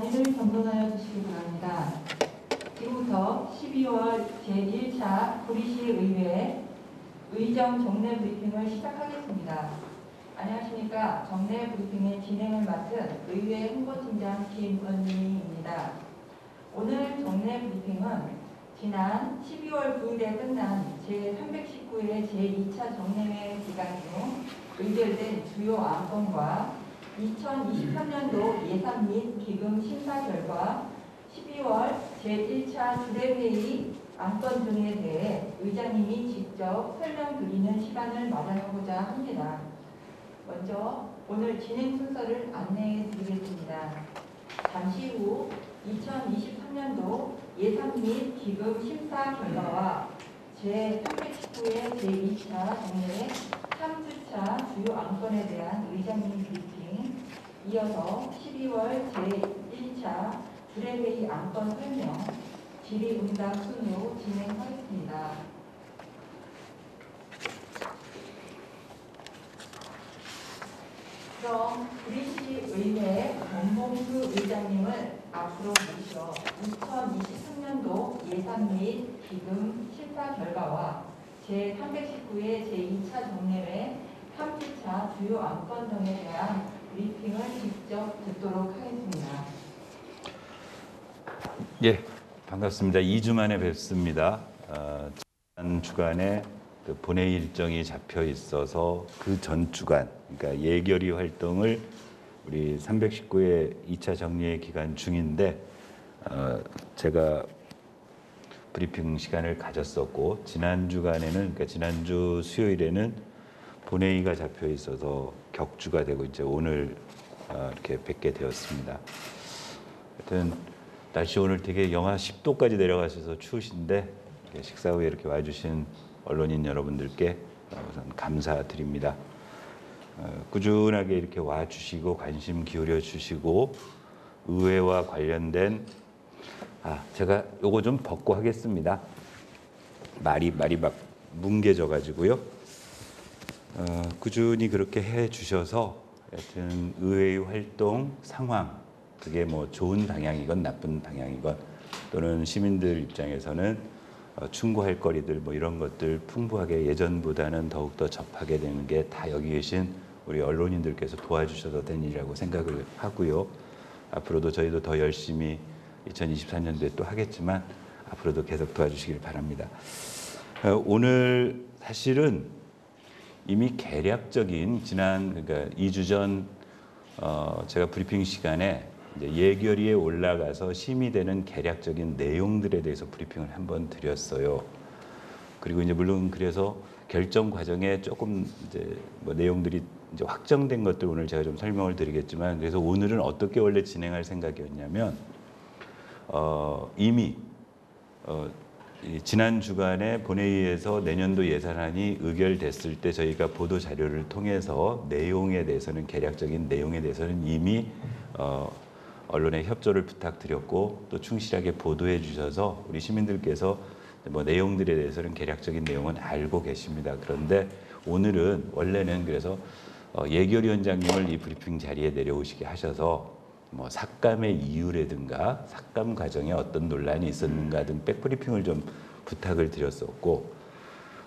자리를 정돈하여 주시기 바랍니다. 지금부터 12월 제1차 구리시 의회 의정 정례 브리핑을 시작하겠습니다. 안녕하십니까. 정례 브리핑의 진행을 맡은 의회 홍보팀장 김은미입니다. 오늘 정례 브리핑은 지난 12월 9일에 끝난 제319회 제2차 정례회 기간 중 의결된 주요 안건과 2023년도 예산 및 기금 심사 결과, 12월 제1차 주례회의 안건 등에 대해 의장님이 직접 설명드리는 시간을 마련하고자 합니다. 먼저 오늘 진행 순서를 안내해 드리겠습니다. 잠시 후 2023년도 예산 및 기금 심사 결과와 제319회 제2차 정례회 3주차 주요 안건에 대한 의장님 브리핑, 이어서 12월 제1차 주례회의 안건 설명, 질의응답 순으로 진행하겠습니다. 그럼 구리시 의회 권봉수 의장님을 앞으로 모셔 2023년도 예산 및 기금 심사 결과와 제319회 제2차 정례회 3주차 주요 안건 등에 대한 브리핑을 직접 듣도록 하겠습니다. 예, 반갑습니다. 2주 만에 뵙습니다. 지난 주간에 그 본회의 일정이 잡혀 있어서 그 전 주간, 그러니까 예결위 활동을 우리 319회 2차 정례 기간 중인데 제가 브리핑 시간을 가졌었고, 지난 주간에는, 그러니까 지난주 수요일에는 본회의가 잡혀 있어서 격주가 되고 이제 오늘 이렇게 뵙게 되었습니다. 하여튼 날씨 오늘 되게 영하 10도까지 내려가셔서 추우신데 식사 후에 이렇게 와주신 언론인 여러분들께 우선 감사드립니다. 꾸준하게 이렇게 와주시고 관심 기울여 주시고 의회와 관련된 제가 요거 좀 벗고 하겠습니다. 말이 막 뭉개져 가지고요. 꾸준히 그렇게 해 주셔서 하여튼 의회의 활동 상황, 그게 뭐 좋은 방향이건 나쁜 방향이건, 또는 시민들 입장에서는 충고할 거리들 뭐 이런 것들 풍부하게 예전보다는 더욱더 접하게 되는 게 다 여기 계신 우리 언론인들께서 도와주셔서 된 일이라고 생각을 하고요. 앞으로도 저희도 더 열심히 2024년도에 또 하겠지만 앞으로도 계속 도와주시길 바랍니다. 오늘 사실은 이미 개략적인 그러니까 2주 전 제가 브리핑 시간에 이제 예결위에 올라가서 심의되는 개략적인 내용들에 대해서 브리핑을 한번 드렸어요. 그리고 이제 물론 그래서 결정 과정에 조금 이제 뭐 내용들이 이제 확정된 것들 오늘 제가 좀 설명을 드리겠지만, 그래서 오늘은 어떻게 원래 진행할 생각이었냐면 이미 지난 주간에 본회의에서 내년도 예산안이 의결됐을 때 저희가 보도 자료를 통해서 내용에 대해서는, 개략적인 내용에 대해서는 이미 언론의 협조를 부탁드렸고 또 충실하게 보도해 주셔서 우리 시민들께서 뭐 내용들에 대해서는 개략적인 내용은 알고 계십니다. 그런데 오늘은 원래는 그래서 예결위원장님을 이 브리핑 자리에 내려오시게 하셔서 뭐 삭감의 이유라든가 삭감 과정에 어떤 논란이 있었는가 등 백브리핑을 좀 부탁을 드렸었고,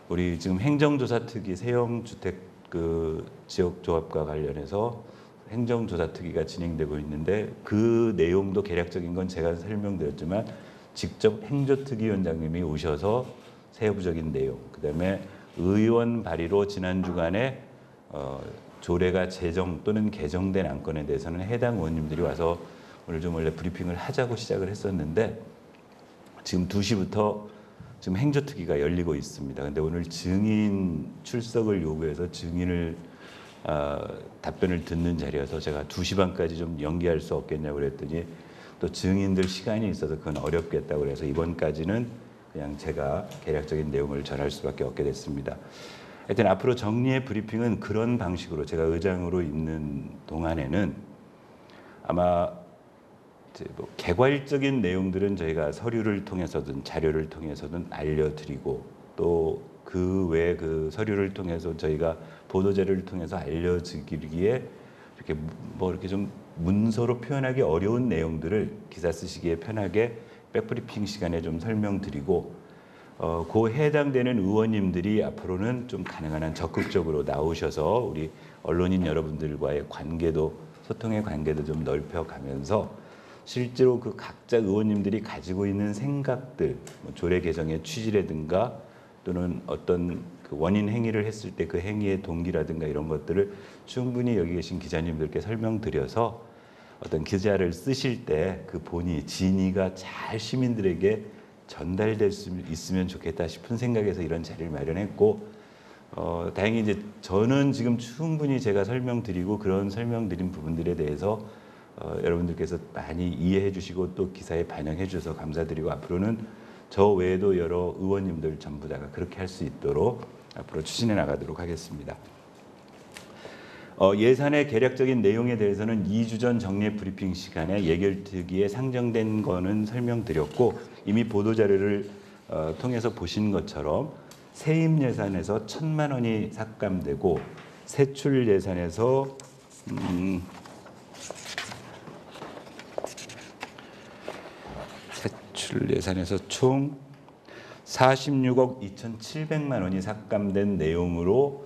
우리 지금 행정조사특위 세형주택 그 지역조합과 관련해서 행정조사특위가 진행되고 있는데, 그 내용도 개략적인 건 제가 설명드렸지만 직접 행조특위위원장님이 오셔서 세부적인 내용, 그다음에 의원 발의로 지난 주간에 조례가 제정 또는 개정된 안건에 대해서는 해당 의원님들이 와서 오늘 좀 원래 브리핑을 하자고 시작을 했었는데 지금 2시부터 지금 행조특위가 열리고 있습니다. 근데 오늘 증인 출석을 요구해서 증인을 답변을 듣는 자리여서 제가 2시 반까지 좀 연기할 수 없겠냐고 그랬더니 또 증인들 시간이 있어서 그건 어렵겠다고 그래서 이번까지는 그냥 제가 개략적인 내용을 전할 수밖에 없게 됐습니다. 하여튼 앞으로 정리의 브리핑은 그런 방식으로 제가 의장으로 있는 동안에는 아마 뭐 개괄적인 내용들은 저희가 서류를 통해서든 자료를 통해서든 알려드리고, 또 그 외 그 서류를 통해서 저희가 보도 자료를 통해서 알려드리기에 이렇게 뭐 이렇게 좀 문서로 표현하기 어려운 내용들을 기사 쓰시기에 편하게 백브리핑 시간에 좀 설명드리고 그 해당되는 의원님들이 앞으로는 좀 가능한 한 적극적으로 나오셔서 우리 언론인 여러분들과의 관계도 소통의 관계도 좀 넓혀가면서 실제로 그 각자 의원님들이 가지고 있는 생각들, 뭐 조례 개정의 취지라든가 또는 어떤 그 원인 행위를 했을 때 그 행위의 동기라든가 이런 것들을 충분히 여기 계신 기자님들께 설명드려서 어떤 기자를 쓰실 때 그 본의, 진의가 잘 시민들에게 전달될 수 있으면 좋겠다 싶은 생각에서 이런 자리를 마련했고 다행히 이제 저는 지금 충분히 제가 설명드리고 그런 설명드린 부분들에 대해서 여러분들께서 많이 이해해 주시고 또 기사에 반영해 주셔서 감사드리고 앞으로는 저 외에도 여러 의원님들 전부 다가 그렇게 할 수 있도록 앞으로 추진해 나가도록 하겠습니다. 예산의 개략적인 내용에 대해서는 2주 전 정례 브리핑 시간에 예결특위에 상정된 거는 설명드렸고 이미 보도자료를 통해서 보신 것처럼 세입 예산에서 1,000만 원이 삭감되고 세출 예산에서 세출 예산에서 총 46억 2,700만 원이 삭감된 내용으로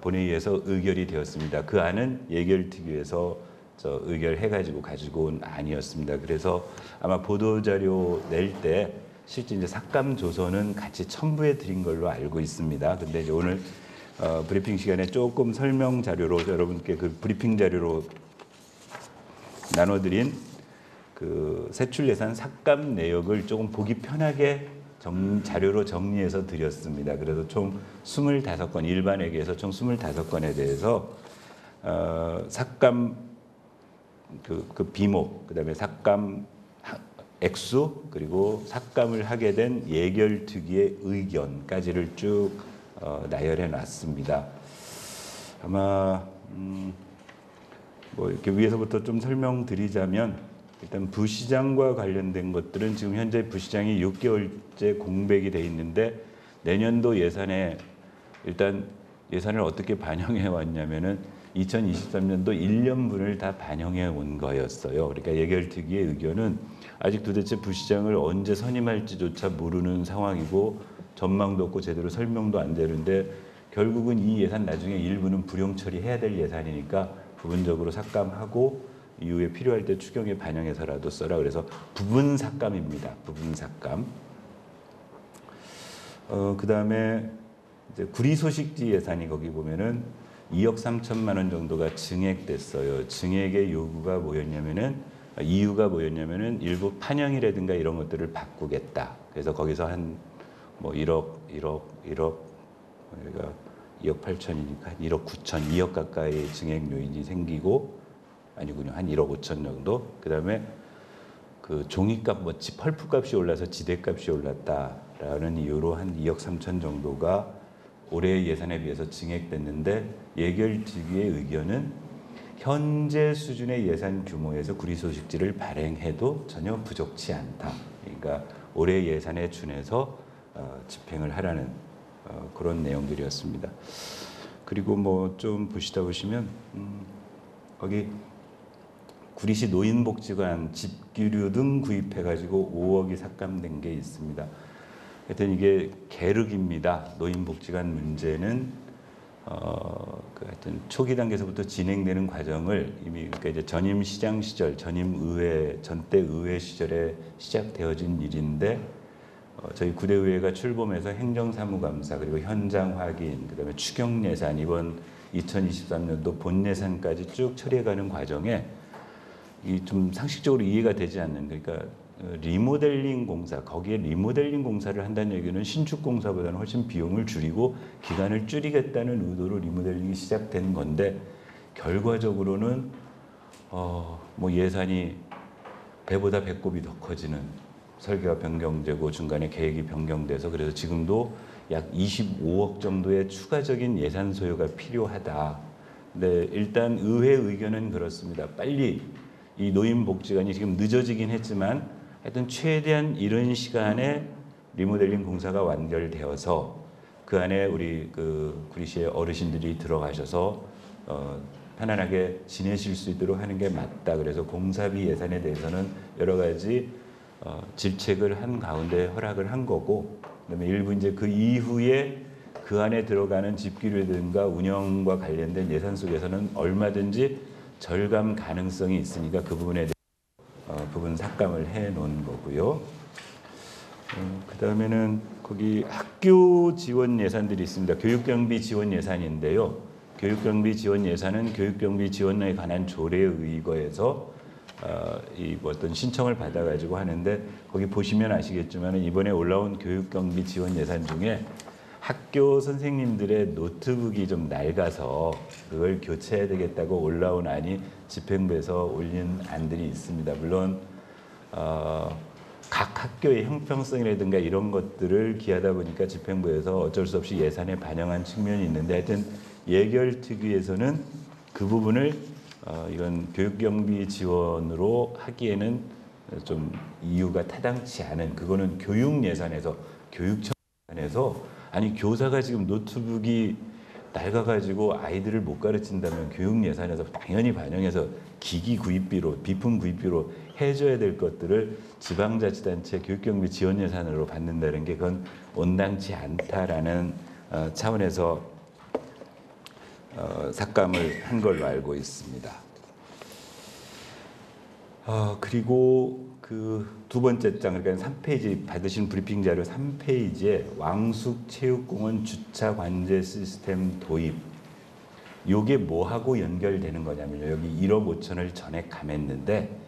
본회의에서 의결이 되었습니다. 그 안은 예결특위에서 의결해가지고 가지고 온 안이었습니다. 그래서 아마 보도자료 낼 때 실제 이제 삭감 조서는 같이 첨부해 드린 걸로 알고 있습니다. 근데 이제 오늘 브리핑 시간에 조금 설명 자료로 여러분께 그 브리핑 자료로 나눠드린 그 세출 예산 삭감 내역을 조금 보기 편하게 자료로 정리해서 드렸습니다. 그래서 총 25건, 일반회계에서 총 25건에 대해서 삭감 그 비목, 그다음에 삭감 액수, 그리고 삭감을 하게 된 예결특위의 의견까지를 쭉 나열해 놨습니다. 아마 뭐 이렇게 위에서부터 좀 설명드리자면 일단 부시장과 관련된 것들은 지금 현재 부시장이 6개월째 공백이 돼 있는데 내년도 예산에 일단 예산을 어떻게 반영해 왔냐면은 2023년도 1년분을 다 반영해 온 거였어요. 그러니까 예결특위의 의견은 아직 도대체 부시장을 언제 선임할지조차 모르는 상황이고 전망도 없고 제대로 설명도 안 되는데 결국은 이 예산 나중에 일부는 불용 처리해야 될 예산이니까 부분적으로 삭감하고 이후에 필요할 때 추경에 반영해서라도 써라. 그래서 부분 삭감입니다. 부분 삭감. 그 다음에 이제 구리소식지 예산이 거기 보면은 2억 3천만 원 정도가 증액됐어요. 증액의 요구가 뭐였냐면은 이유가 뭐였냐면은 일부 판형이라든가 이런 것들을 바꾸겠다. 그래서 거기서 한 뭐 1억 여기가 2억 8천이니까 한 1억 9천, 2억 가까이 증액 요인이 생기고 아니군요. 한 1억 5천 정도. 그다음에 그 종이값 뭐 펄프값이 올라서 지대값이 올랐다라는 이유로 한 2억 3천 정도가 올해 예산에 비해서 증액됐는데 예결특위의 의견은 현재 수준의 예산 규모에서 구리소식지를 발행해도 전혀 부족치 않다. 그러니까 올해 예산에 준해서 집행을 하라는 그런 내용들이었습니다. 그리고 뭐 좀 보시면 거기 구리시 노인복지관 집기류 등 구입해가지고 5억이 삭감된 게 있습니다. 하여튼 이게 계륵입니다. 노인복지관 문제는 하여튼 초기 단계에서부터 진행되는 과정을 이미 그러니까 이제 전임 시장 시절, 전임 의회, 전대 의회 시절에 시작되어진 일인데 저희 구대의회가 출범해서 행정사무감사 그리고 현장 확인, 그다음에 추경 예산 이번 2023년도 본 예산까지 쭉 처리해가는 과정에 이 좀 상식적으로 이해가 되지 않는 그러니까 리모델링 공사 거기에 리모델링 공사를 한다는 얘기는 신축 공사보다는 훨씬 비용을 줄이고 기간을 줄이겠다는 의도로 리모델링이 시작된 건데 결과적으로는 뭐 예산이 배보다 배꼽이 더 커지는 설계가 변경되고 중간에 계획이 변경돼서 그래서 지금도 약 25억 정도의 추가적인 예산 소요가 필요하다. 근데 일단 의회 의견은 그렇습니다. 빨리 이 노인복지관이 지금 늦어지긴 했지만 하여튼 최대한 이른 시간에 리모델링 공사가 완결되어서 그 안에 우리 그 구리시의 어르신들이 들어가셔서 편안하게 지내실 수 있도록 하는 게 맞다. 그래서 공사비 예산에 대해서는 여러 가지 질책을 한 가운데 허락을 한 거고, 그다음에 일부 이제 그 이후에 그 안에 들어가는 집기료든가 운영과 관련된 예산 속에서는 얼마든지 절감 가능성이 있으니까 그 부분에 대해서 부분 삭감을 해 놓은 거고요. 그 다음에는 거기 학교 지원 예산들이 있습니다. 교육경비 지원 예산인데요. 교육경비 지원 예산은 교육경비 지원에 관한 조례에 의거해서 이 어떤 신청을 받아가지고 하는데, 거기 보시면 아시겠지만 이번에 올라온 교육경비 지원 예산 중에 학교 선생님들의 노트북이 좀 낡아서 그걸 교체해야 되겠다고 올라온 안이 집행부에서 올린 안들이 있습니다. 물론 각 학교의 형평성이라든가 이런 것들을 기하다 보니까 집행부에서 어쩔 수 없이 예산에 반영한 측면이 있는데, 하여튼 예결특위에서는 그 부분을 이건 교육경비 지원으로 하기에는 좀 이유가 타당치 않은, 그거는 교육 예산에서, 교육청 예산에서, 아니 교사가 지금 노트북이 낡아가지고 아이들을 못 가르친다면 교육 예산에서 당연히 반영해서 기기 구입비로, 비품 구입비로 해줘야 될 것들을 지방자치단체 교육경비 지원 예산으로 받는다는 게 그건 온당치 않다라는 차원에서 삭감을 한 걸로 알고 있습니다. 그리고 그 두 번째 장, 그러니까 3페이지 받으신 브리핑 자료 3페이지에 왕숙체육공원 주차 관제 시스템 도입, 요게 뭐하고 연결되는 거냐면요, 여기 1억 5천을 전액 감했는데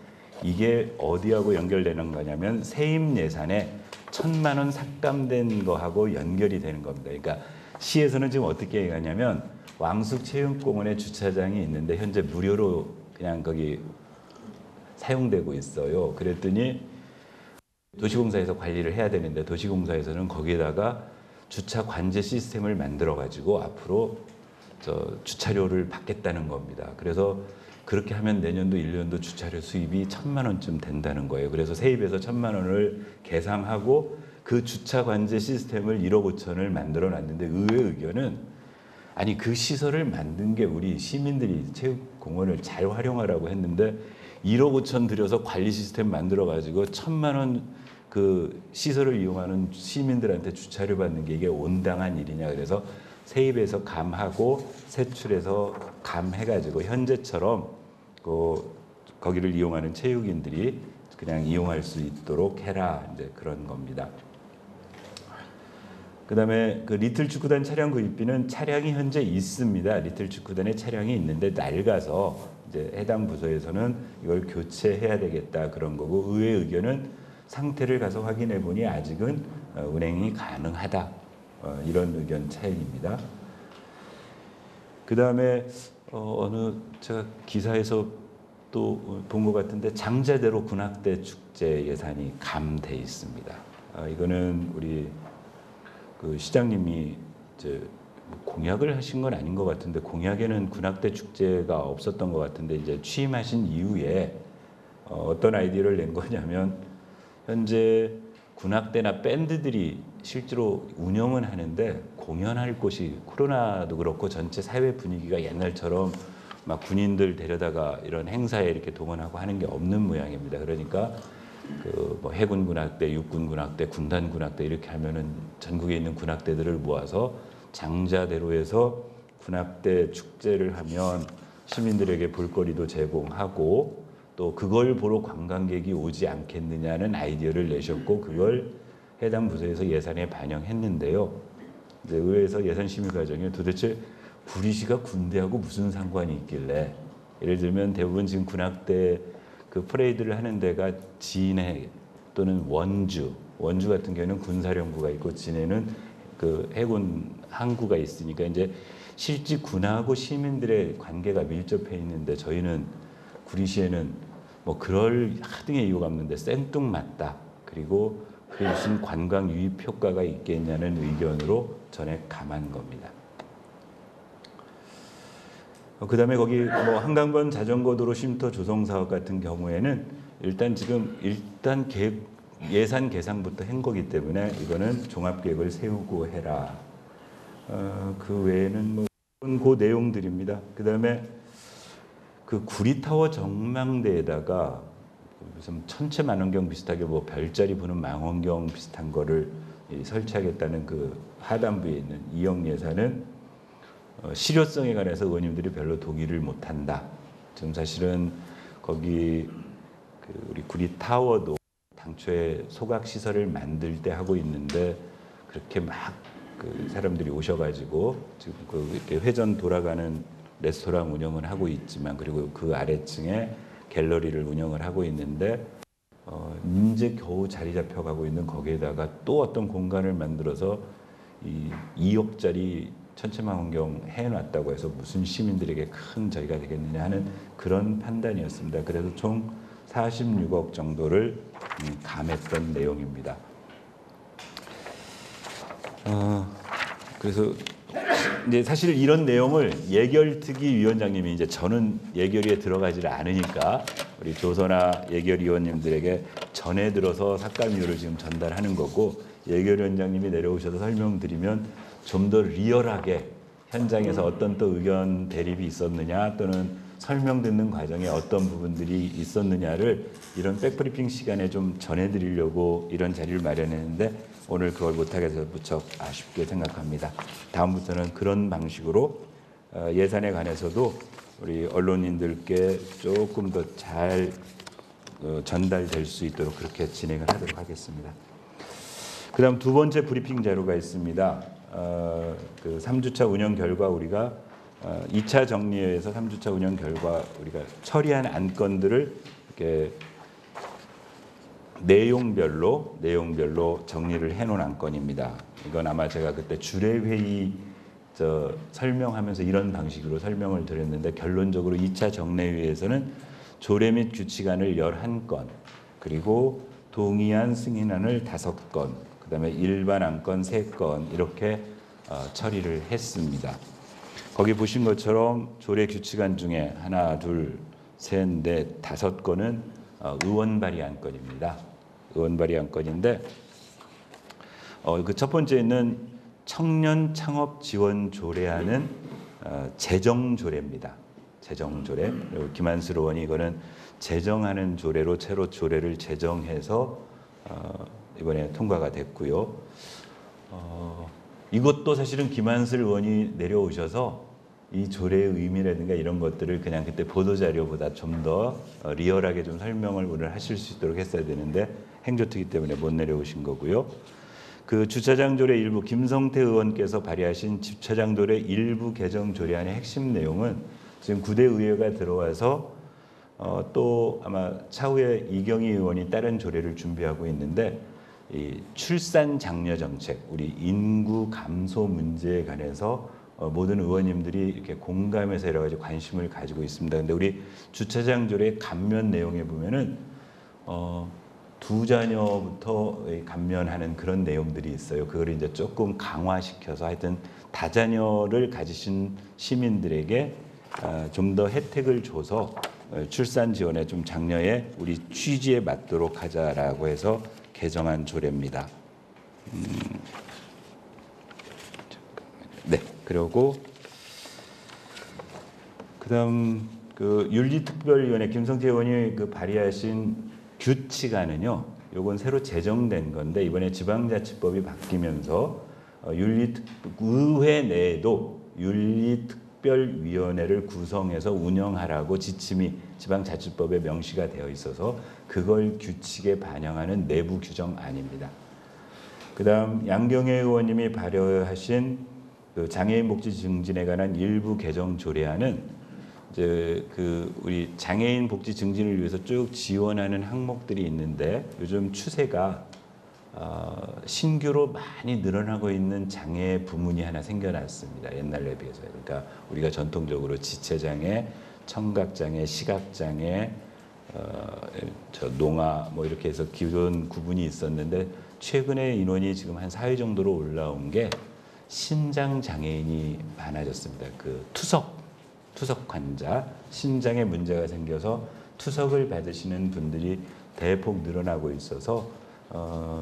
이게 어디하고 연결되는 거냐면 세입 예산에 1,000만 원 삭감된 거하고 연결이 되는 겁니다. 그러니까 시에서는 지금 어떻게 하냐면 왕숙체육공원에 주차장이 있는데 현재 무료로 그냥 거기 사용되고 있어요. 그랬더니 도시공사에서 관리를 해야 되는데 도시공사에서는 거기에다가 주차 관제 시스템을 만들어 가지고 앞으로 주차료를 받겠다는 겁니다. 그래서 그렇게 하면 내년도 1년도 주차료 수입이 1,000만 원쯤 된다는 거예요. 그래서 세입에서 1,000만 원을 계상하고 그 주차 관제 시스템을 1억 5천을 만들어 놨는데, 의회 의견은 아니 그 시설을 만든 게 우리 시민들이 체육공원을 잘 활용하라고 했는데 1억 5천 들여서 관리 시스템 만들어 가지고 1,000만 원 그 시설을 이용하는 시민들한테 주차료 받는 게 이게 온당한 일이냐. 그래서 세입에서 감하고 세출에서 감해가지고 현재처럼 거기를 이용하는 체육인들이 그냥 이용할 수 있도록 해라, 이제 그런 겁니다. 그다음에 그 리틀 축구단 차량 구입비는 차량이 현재 있습니다. 리틀 축구단에 차량이 있는데 낡아서 이제 해당 부서에서는 이걸 교체해야 되겠다, 그런 거고, 의회 의견은 상태를 가서 확인해 보니 아직은 운행이 가능하다, 이런 의견 차이입니다. 그 다음에 제가 기사에서 또 본 것 같은데 장자대로 군악대 축제 예산이 감돼 있습니다. 이거는 우리 그 시장님이 이제 공약을 하신 건 아닌 것 같은데, 공약에는 군악대 축제가 없었던 것 같은데 이제 취임하신 이후에 어떤 아이디어를 낸 거냐면, 현재 군악대나 밴드들이 실제로 운영은 하는데 공연할 곳이, 코로나도 그렇고 전체 사회 분위기가 옛날처럼 막 군인들 데려다가 이런 행사에 이렇게 동원하고 하는 게 없는 모양입니다. 그러니까 그 뭐 해군 군악대, 육군 군악대, 군단 군악대 이렇게 하면은 전국에 있는 군악대들을 모아서 장자대로에서 군악대 축제를 하면 시민들에게 볼거리도 제공하고 또 그걸 보러 관광객이 오지 않겠느냐는 아이디어를 내셨고, 그걸 해당 부서에서 예산에 반영했는데요. 이제 의회에서 예산 심의 과정에 도대체 구리시가 군대하고 무슨 상관이 있길래, 예를 들면 대부분 지금 군악대 그 퍼레이드를 하는 데가 진해 또는 원주 같은 경우는 군사령부가 있고 진해는 그 해군 항구가 있으니까 이제 실제 군하고 시민들의 관계가 밀접해 있는데, 저희는 구리시에는 뭐 그럴 하등의 이유가 없는데 생뚱맞다. 그리고 그게 무슨 관광 유입 효과가 있겠냐는 의견으로 전액 감한 겁니다. 그다음에 거기 뭐 한강변 자전거 도로 쉼터 조성 사업 같은 경우에는 일단 예산 계산부터 한 거기 때문에 이거는 종합계획을 세우고 해라. 그 외에는 뭐 그 내용들입니다. 그다음에 그 구리타워 전망대에다가 무슨 천체 망원경 비슷하게 뭐 별자리 보는 망원경 비슷한 거를 설치하겠다는 그 하단부에 있는 이역 예산은 실효성에 관해서 의원님들이 별로 동의를 못한다. 지금 사실은 거기 그 우리 구리타워도 당초에 소각 시설을 만들 때 하고 있는데 그렇게 막 그 사람들이 오셔가지고 지금 그 이렇게 회전 돌아가는 레스토랑 운영을 하고 있지만 그리고 그 아래층에 갤러리를 운영을 하고 있는데 이제 겨우 자리 잡혀가고 있는 거기에다가 또 어떤 공간을 만들어서 이 2억짜리 천체망원경 해놨다고 해서 무슨 시민들에게 큰 저희가 되겠느냐 하는 그런 판단이었습니다. 그래서 총 46억 정도를 감했던 내용입니다. 그래서 이제 사실 이런 내용을 예결특위 위원장님이 이제 저는 예결위에 들어가지를 않으니까 우리 조선아 예결위원님들에게 전해 들어서 삭감이유를 지금 전달하는 거고 예결위원장님이 내려오셔서 설명드리면 좀 더 리얼하게 현장에서 어떤 또 의견 대립이 있었느냐 또는 설명 듣는 과정에 어떤 부분들이 있었느냐를 이런 백브리핑 시간에 좀 전해드리려고 이런 자리를 마련했는데 오늘 그걸 못하게 돼서 무척 아쉽게 생각합니다. 다음부터는 그런 방식으로 예산에 관해서도 우리 언론인들께 조금 더 잘 전달될 수 있도록 그렇게 진행을 하도록 하겠습니다. 그 다음 두 번째 브리핑 자료가 있습니다. 그 3주차 운영 결과 우리가 2차 정리회에서 3주차 운영 결과 우리가 처리한 안건들을 이렇게 내용별로 정리를 해놓은 안건입니다. 이건 아마 제가 그때 주례회의 설명하면서 이런 방식으로 설명을 드렸는데 결론적으로 2차 정례회에서는 조례 및 규칙안을 11건 그리고 동의안 승인안을 5건 그다음에 일반 안건 3건 이렇게 처리를 했습니다. 거기 보신 것처럼 조례 규칙안 중에 하나, 둘, 셋, 넷, 5건은 의원 발의 안건입니다. 의원 발의 안건인데 그 첫 번째는 청년 창업 지원 조례안은 재정 조례입니다. 재정 조례. 그리고 김한슬 의원이 이거는 제정하는 조례로 새로 조례를 제정해서 이번에 통과가 됐고요. 이것도 사실은 김한슬 의원이 내려오셔서 이 조례의 의미라든가 이런 것들을 그냥 그때 보도자료보다 좀 더 리얼하게 좀 설명을 오늘 하실 수 있도록 했어야 되는데 행조특위 때문에 못 내려오신 거고요. 그 주차장 조례 일부 김성태 의원께서 발의하신 주차장 조례 일부 개정 조례안의 핵심 내용은 지금 9대 의회가 들어와서 또 아마 차후에 이경희 의원이 다른 조례를 준비하고 있는데 이 출산 장려 정책, 우리 인구 감소 문제에 관해서 모든 의원님들이 이렇게 공감해서 여러 가지 관심을 가지고 있습니다. 근데 우리 주차장 조례 감면 내용에 보면은 2자녀부터 감면하는 그런 내용들이 있어요. 그걸 이제 조금 강화시켜서 하여튼 다자녀를 가지신 시민들에게 좀 더 혜택을 줘서 출산 지원에 좀 장려에 우리 취지에 맞도록 하자라고 해서 개정한 조례입니다. 네, 그리고 그다음 그 윤리특별위원회 김성태 의원이 그 발의하신 규칙안은요. 요건 새로 제정된 건데 이번에 지방자치법이 바뀌면서 의회 내에도 윤리특별위원회를 구성해서 운영하라고 지침이 지방자치법에 명시가 되어 있어서 그걸 규칙에 반영하는 내부 규정안입니다. 그다음 양경혜 의원님이 발의하신 그 장애인 복지 증진에 관한 일부 개정 조례안은 이제 그 우리 장애인 복지 증진을 위해서 쭉 지원하는 항목들이 있는데 요즘 추세가 신규로 많이 늘어나고 있는 장애 부문이 하나 생겨났습니다. 옛날에 비해서. 그러니까 우리가 전통적으로 지체장애, 청각장애, 시각장애, 농아 뭐 이렇게 해서 기존 구분이 있었는데 최근에 인원이 지금 한 4회 정도로 올라온 게 신장 장애인이 많아졌습니다. 그 투석 환자, 신장에 문제가 생겨서 투석을 받으시는 분들이 대폭 늘어나고 있어서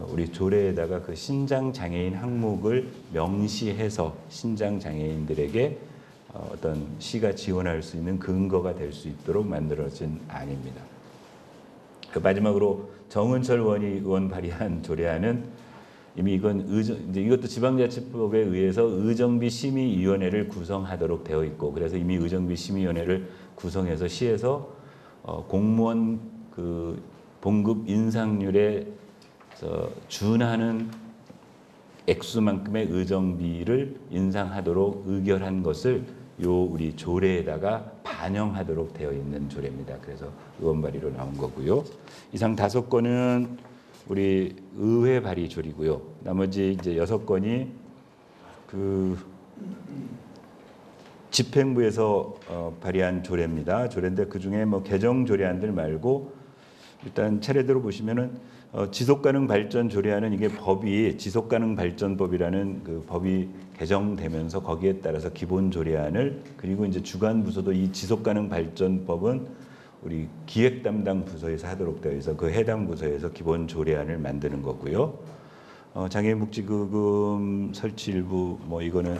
우리 조례에다가 그 신장 장애인 항목을 명시해서 신장 장애인들에게 어떤 시가 지원할 수 있는 근거가 될 수 있도록 만들어진 안입니다. 그 마지막으로 정은철 의원 발의한 조례안은 이미 이건 이제 이것도 지방자치법에 의해서 의정비 심의위원회를 구성하도록 되어 있고, 그래서 이미 의정비 심의위원회를 구성해서 시에서 공무원 그 봉급 인상률에 준하는 액수만큼의 의정비를 인상하도록 의결한 것을 우리 조례에다가 반영하도록 되어 있는 조례입니다. 그래서 의원 발의로 나온 거고요. 이상 5건은 우리 의회 발의 조례고요. 나머지 이제 6건이 그 집행부에서 발의한 조례입니다. 조례인데 그 중에 뭐 개정 조례안들 말고 일단 차례대로 보시면은 지속가능 발전 조례안은 이게 법이 지속가능발전법이라는 그 법이 개정되면서 거기에 따라서 기본 조례안을, 그리고 이제 주관 부서도 이 지속가능발전법은 우리 기획 담당 부서에서 하도록 되어 있어 그 해당 부서에서 기본 조례안을 만드는 거고요. 장애인복지기금 설치 일부 뭐 이거는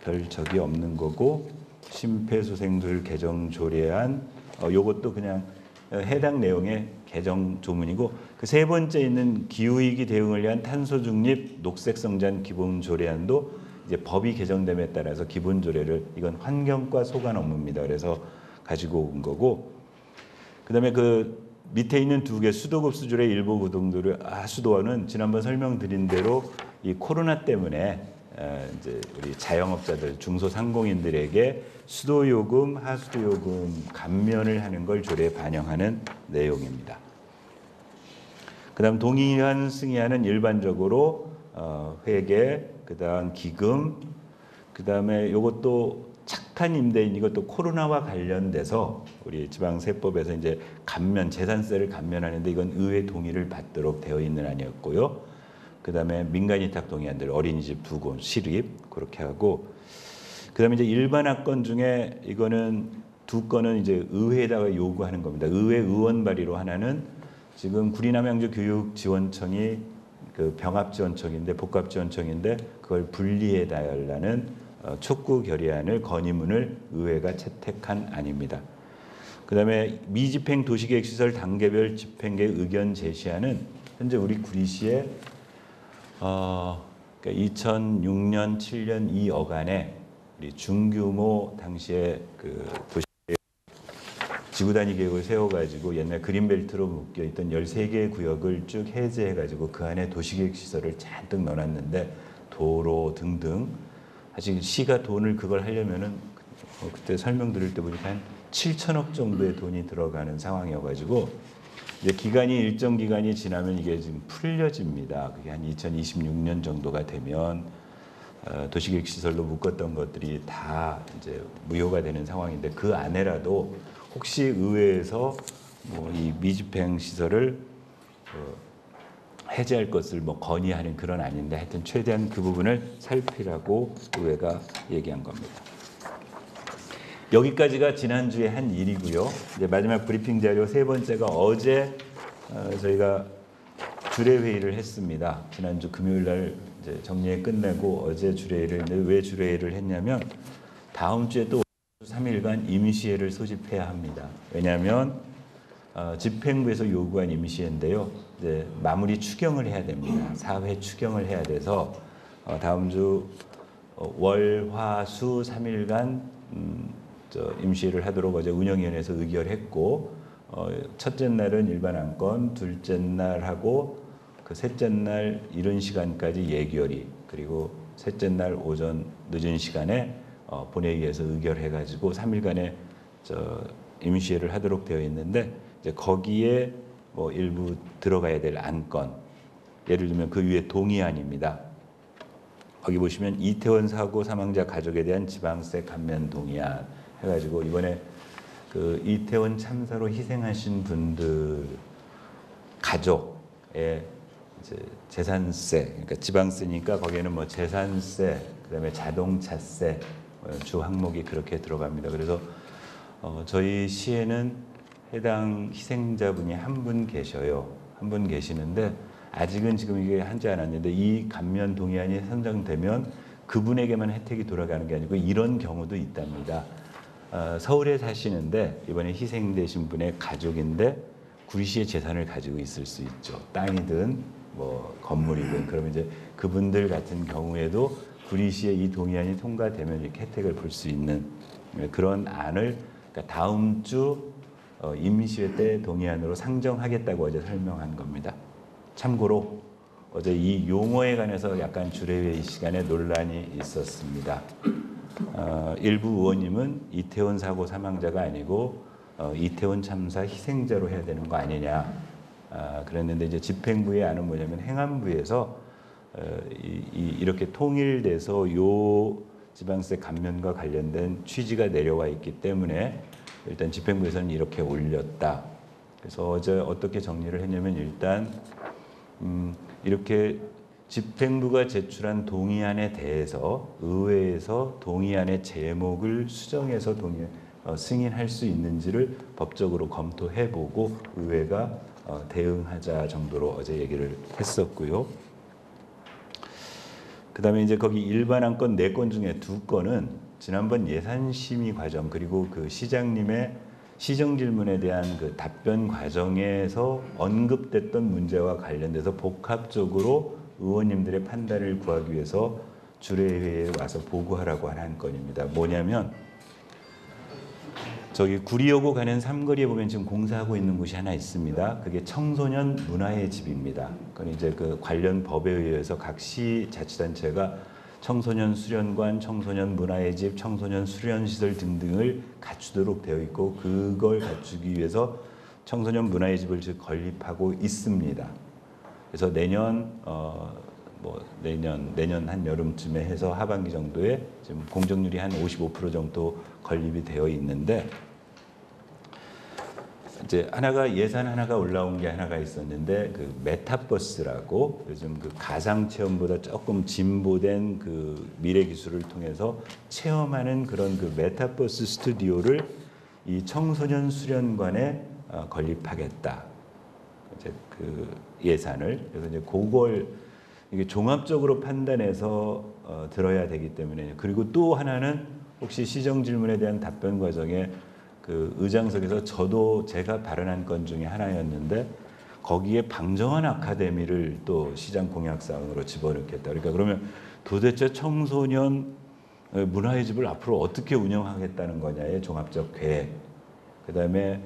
별 적이 없는 거고, 심폐소생술 개정 조례안 요것도 그냥 해당 내용의 개정 조문이고, 그 세 번째 있는 기후위기 대응을 위한 탄소 중립 녹색성장 기본 조례안도 이제 법이 개정됨에 따라서 기본 조례를, 이건 환경과 소관 업무입니다. 그래서 가지고 온 거고, 그다음에 그 밑에 있는 2개 수도급 수준의 일부 고등도를 하수도원은 지난번 설명드린 대로 이 코로나 때문에 이제 우리 자영업자들 중소상공인들에게 수도요금, 하수도요금 감면을 하는 걸 조례에 반영하는 내용입니다. 그다음 동의안 승인안은 일반적으로 회계, 그다음 기금, 그다음에 이것도 착한 임대인, 이것도 코로나와 관련돼서 우리 지방세법에서 이제 감면, 재산세를 감면하는데 이건 의회 동의를 받도록 되어 있는 안이었고요. 그다음에 민간위탁 동의안들, 어린이집 2곳 시립 그렇게 하고, 그다음에 이제 일반 학건 중에 이거는 2건은 이제 의회에다가 요구하는 겁니다. 의회 의원 발의로 하나는 지금 구리남양주 교육지원청이 그 병합지원청인데 복합지원청인데 그걸 분리해 달라는 촉구 결의안을 건의문을 의회가 채택한 안입니다. 그다음에 미집행 도시계획시설 단계별 집행계 의견 제시안은 현재 우리 구리시에 그러니까 2006년, 7년 이 어간에 우리 중규모 당시에 그 도시 지구 단위 계획을 세워가지고 옛날 그린벨트로 묶여 있던 13개의 구역을 쭉 해제해가지고 그 안에 도시계획 시설을 잔뜩 넣어놨는데 도로 등등, 사실 시가 돈을 그걸 하려면은 그때 설명드릴 때 보니까 한 7천억 정도의 돈이 들어가는 상황이어가지고 이제 기간이 일정 기간이 지나면 이게 지금 풀려집니다. 그게 한 2026년 정도가 되면 도시계획 시설로 묶었던 것들이 다 이제 무효가 되는 상황인데, 그 안에라도 혹시 의회에서 뭐 이 미집행 시설을 해제할 것을 뭐 건의하는 그런 아닌데, 하여튼 최대한 그 부분을 살피라고 의회가 얘기한 겁니다. 여기까지가 지난주에 한 일이고요. 이제 마지막 브리핑 자료 세 번째가 어제 저희가 주례 회의를 했습니다. 지난주 금요일 날 이제 정리회 끝내고 어제 주례회를 했는데, 왜 주례회를 했냐면 다음 주에 또 3일간 임시회를 소집해야 합니다. 왜냐하면 집행부에서 요구한 임시회인데요, 이제 마무리 추경을 해야 됩니다. 4회 추경을 해야 돼서 다음 주 월, 화, 수 3일간 임시회를 하도록 어제 운영위원회에서 의결했고, 첫째 날은 일반 안건, 둘째 날 하고 그 셋째 날 이른 시간까지 예결위, 그리고 셋째 날 오전 늦은 시간에 본회의에서 의결해가지고 3일간의 임시회를 하도록 되어 있는데, 이제 거기에 뭐 일부 들어가야 될 안건, 예를 들면 그 위에 동의안입니다. 거기 보시면 이태원 사고 사망자 가족에 대한 지방세 감면 동의안 해가지고 이번에 그 이태원 참사로 희생하신 분들 가족의 이제 재산세, 그러니까 지방세니까 거기에는 뭐 재산세, 그다음에 자동차세 주 항목이 그렇게 들어갑니다. 그래서 저희 시에는 해당 희생자분이 한 분 계셔요. 한 분 계시는데 아직은 지금 이게 하지 않았는데, 이 감면 동의안이 선정되면 그분에게만 혜택이 돌아가는 게 아니고 이런 경우도 있답니다. 서울에 사시는데 이번에 희생되신 분의 가족인데 구리시의 재산을 가지고 있을 수 있죠. 땅이든 뭐 건물이든. 그러면 이제 그분들 같은 경우에도 구리시의 이 동의안이 통과되면 이렇게 혜택을 볼 수 있는 그런 안을 그러니까 다음 주 임시회 때 동의안으로 상정하겠다고 어제 설명한 겁니다. 참고로 어제 이 용어에 관해서 약간 주례회의 시간에 논란이 있었습니다. 일부 의원님은 이태원 사고 사망자가 아니고 이태원 참사 희생자로 해야 되는 거 아니냐 그랬는데 이제 집행부의 안은 뭐냐면 행안부에서 이렇게 통일돼서 요 지방세 감면과 관련된 취지가 내려와 있기 때문에 일단 집행부에서는 이렇게 올렸다. 그래서 어제 어떻게 정리를 했냐면 일단 이렇게 집행부가 제출한 동의안에 대해서 의회에서 동의안의 제목을 수정해서 승인할 수 있는지를 법적으로 검토해보고 의회가 대응하자 정도로 어제 얘기를 했었고요. 그다음에 이제 거기 일반 안건 4건 중에 2건은 지난번 예산심의 과정 그리고 그 시장님의 시정 질문에 대한 그 답변 과정에서 언급됐던 문제와 관련돼서 복합적으로 의원님들의 판단을 구하기 위해서 주례회에 와서 보고하라고 한 건입니다. 뭐냐면 저기 구리여고 가는 삼거리에 보면 지금 공사하고 있는 곳이 하나 있습니다. 그게 청소년 문화의 집입니다. 그건 이제 그 관련 법에 의해서 각 시 자치단체가 청소년 수련관, 청소년 문화의 집, 청소년 수련시설 등등을 갖추도록 되어 있고 그걸 갖추기 위해서 청소년 문화의 집을 지금 건립하고 있습니다. 그래서 내년 한 여름쯤에 해서 하반기 정도에 지금 공정률이 한 55% 정도 건립이 되어 있는데 이제 예산 하나가 올라온 게 하나가 있었는데 그 메타버스라고 요즘 그 가상 체험보다 조금 진보된 그 미래 기술을 통해서 체험하는 그런 그 메타버스 스튜디오를 이 청소년 수련관에 건립하겠다. 이제 그 예산을 그래서 이제 그걸 이게 종합적으로 판단해서 들어야 되기 때문에 그리고 또 하나는 혹시 시정 질문에 대한 답변 과정에 그 의장석에서 제가 발언한 건 중에 하나였는데 거기에 방정환 아카데미를 또 시장 공약 사항으로 집어넣겠다. 그러니까 그러면 도대체 청소년 문화의 집을 앞으로 어떻게 운영하겠다는 거냐의 종합적 계획. 그다음에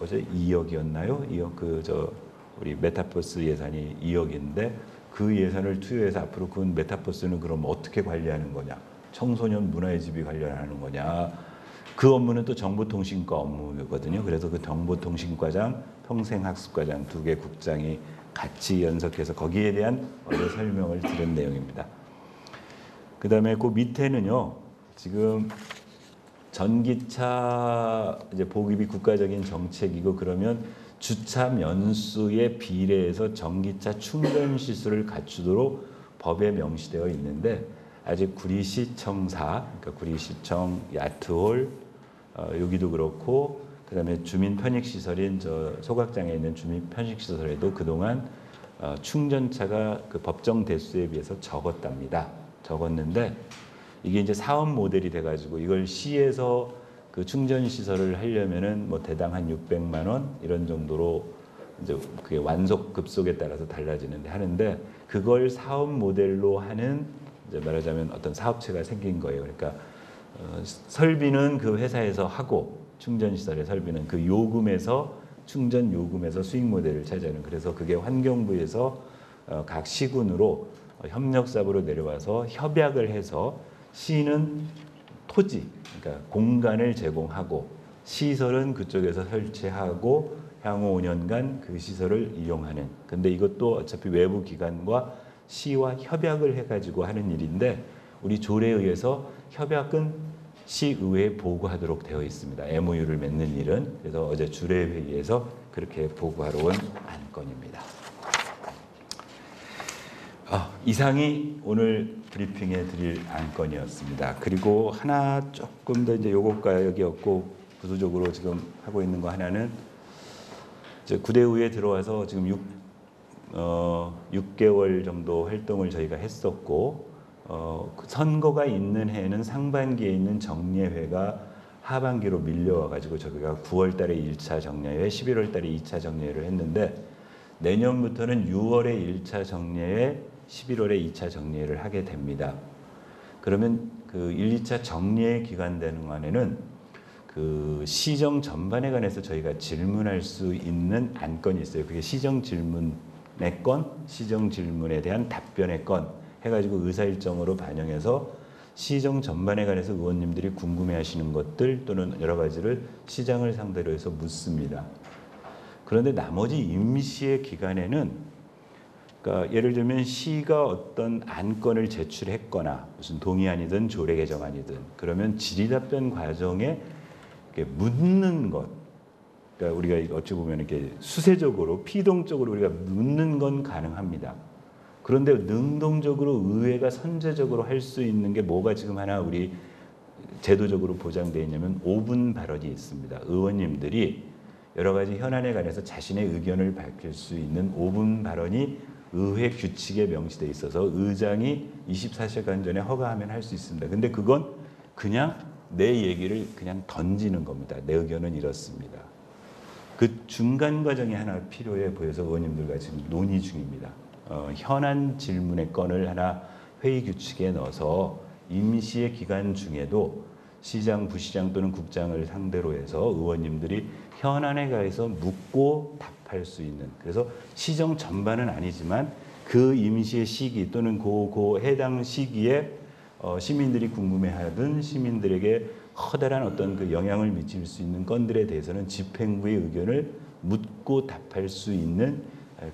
어제 2억이었나요? 2억 우리 메타버스 예산이 2억인데 그 예산을 투여해서 앞으로 그 메타버스는 그럼 어떻게 관리하는 거냐? 청소년 문화의 집이 관련하는 거냐? 그 업무는 또 정보통신과 업무거든요. 그래서 그 정보통신과장, 평생학습과장 2개 국장이 같이 연석해서 거기에 대한 어제 설명을 드린 내용입니다. 그다음에 그 밑에는요. 지금 전기차 이제 보급이 국가적인 정책이고 그러면 주차 면수에 비례해서 전기차 충전 시설을 갖추도록 법에 명시되어 있는데 아직 구리시청사, 그러니까 구리시청 야트홀 여기도 그렇고 그다음에 주민 편익 시설인 저 소각장에 있는 주민 편익 시설에도 그동안 충전차가 그 법정 대수에 비해서 적었답니다. 적었는데 이게 이제 사업 모델이 돼가지고 이걸 시에서 그 충전 시설을 하려면은 뭐 대당 한 600만 원 이런 정도로 이제 그게 완속 급속에 따라서 달라지는데 하는데 그걸 사업 모델로 하는 이제 말하자면 어떤 사업체가 생긴 거예요. 그러니까 설비는 그 회사에서 하고 충전 시설의 설비는 그 요금에서 충전 요금에서 수익 모델을 차지하는 그래서 그게 환경부에서 각 시군으로 협력사업으로 내려와서 협약을 해서 시는 토지, 그러니까 공간을 제공하고 시설은 그쪽에서 설치하고 향후 5년간 그 시설을 이용하는. 근데 이것도 어차피 외부 기관과 시와 협약을 해가지고 하는 일인데 우리 조례에 의해서 협약은 시의회에 보고하도록 되어 있습니다. MOU를 맺는 일은. 그래서 어제 주례회의에서 그렇게 보고하러 온 안건입니다. 이상이 오늘 브리핑해 드릴 안건이었습니다. 그리고 하나 조금 더 이제 요것과 여기 없고 부수적으로 지금 하고 있는 거 하나는 이제 구대의회에 들어와서 지금 6개월 정도 활동을 저희가 했었고 선거가 있는 해에는 상반기에 있는 정례회가 하반기로 밀려와가지고 저희가 9월달에 1차 정례회, 11월달에 2차 정례회를 했는데 내년부터는 6월에 1차 정례회, 11월에 2차 정례회를 하게 됩니다. 그러면 그 1, 2차 정례회 기간 되는 동안에는 그 시정 전반에 관해서 저희가 질문할 수 있는 안건이 있어요. 그게 시정 질문의 건, 시정 질문에 대한 답변의 건 해가지고 의사일정으로 반영해서 시정 전반에 관해서 의원님들이 궁금해하시는 것들 또는 여러 가지를 시장을 상대로 해서 묻습니다. 그런데 나머지 임시의 기간에는 그러니까 예를 들면 시가 어떤 안건을 제출했거나 무슨 동의안이든 조례 개정안이든 그러면 질의답변 과정에 묻는 것, 그러니까 우리가 어찌 보면 이렇게 수세적으로 피동적으로 우리가 묻는 건 가능합니다. 그런데 능동적으로 의회가 선제적으로 할 수 있는 게 뭐가 지금 하나 우리 제도적으로 보장되어 있냐면 5분 발언이 있습니다. 의원님들이 여러 가지 현안에 관해서 자신의 의견을 밝힐 수 있는 5분 발언이 의회 규칙에 명시되어 있어서 의장이 24시간 전에 허가하면 할 수 있습니다. 근데 그건 그냥 내 얘기를 그냥 던지는 겁니다. 내 의견은 이렇습니다. 그 중간 과정이 하나 필요해 보여서 의원님들과 지금 논의 중입니다. 현안 질문의 건을 하나 회의 규칙에 넣어서 임시의 기간 중에도 시장, 부시장 또는 국장을 상대로 해서 의원님들이 현안에 관해서 묻고 답할 수 있는, 그래서 시정 전반은 아니지만 그 임시의 시기 또는 그 해당 시기에 시민들이 궁금해하던 시민들에게 커다란 어떤 그 영향을 미칠 수 있는 건들에 대해서는 집행부의 의견을 묻고 답할 수 있는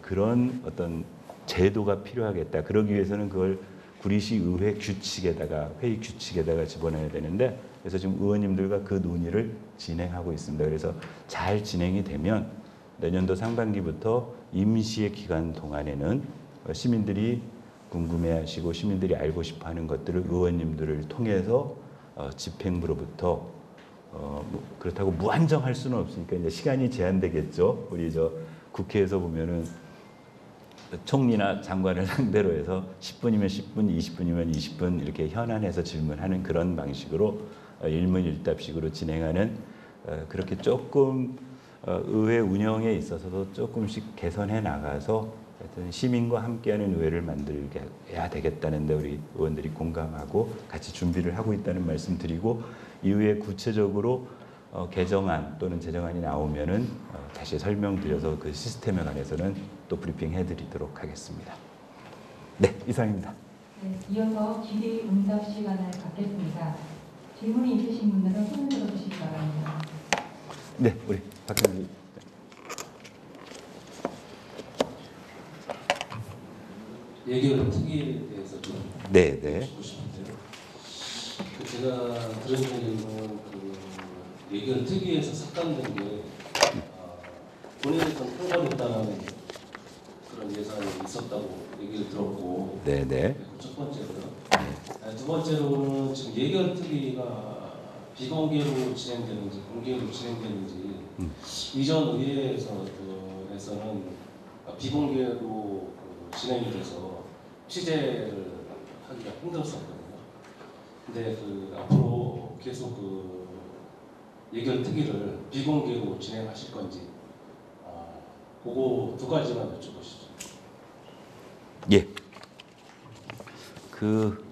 그런 어떤 제도가 필요하겠다. 그러기 위해서는 그걸 구리시 의회 규칙에다가 회의 규칙에다가 집어넣어야 되는데 그래서 지금 의원님들과 그 논의를 진행하고 있습니다. 그래서 잘 진행이 되면 내년도 상반기부터 임시의 기간 동안에는 시민들이 궁금해하시고 시민들이 알고 싶어하는 것들을 의원님들을 통해서 집행부로부터 뭐 그렇다고 무한정할 수는 없으니까 이제 시간이 제한되겠죠. 우리 저 국회에서 보면은 총리나 장관을 상대로 해서 10분이면 10분, 20분이면 20분 이렇게 현안에서 질문하는 그런 방식으로 일문일답식으로 진행하는 그렇게 조금 의회 운영에 있어서도 조금씩 개선해 나가서 하여튼 시민과 함께하는 의회를 만들어야 되겠다는데 우리 의원들이 공감하고 같이 준비를 하고 있다는 말씀 드리고 이후에 구체적으로 개정안 또는 제정안이 나오면은 다시 설명드려서 그 시스템에 관해서는 또 브리핑 해드리도록 하겠습니다. 네, 이상입니다. 네, 이어서 질의응답 시간을 갖겠습니다. 질문이 있으신 분들은 손을 들어주시기 바랍니다. 네, 우리 박현기. 예결 특위에 대해서 좀 듣고 싶은데요. 제가 들은 얘기는 그 예결 특위에서 삭감된 게 본회의에서 통과됐다는 그런 예상이 있었다고 얘기를 들었고, 네네. 첫 번째로요. 두 번째로는 지금 예결 특위가 비공개로 진행되는지 공개로 진행되는지 이전 의회에서는 비공개로 진행이 돼서 취재를 하기가 힘들었었거든요. 근데 그 앞으로 계속 그 예결 특위를 비공개로 진행하실 건지 그거 두 가지만 여쭤보시죠. 예. 그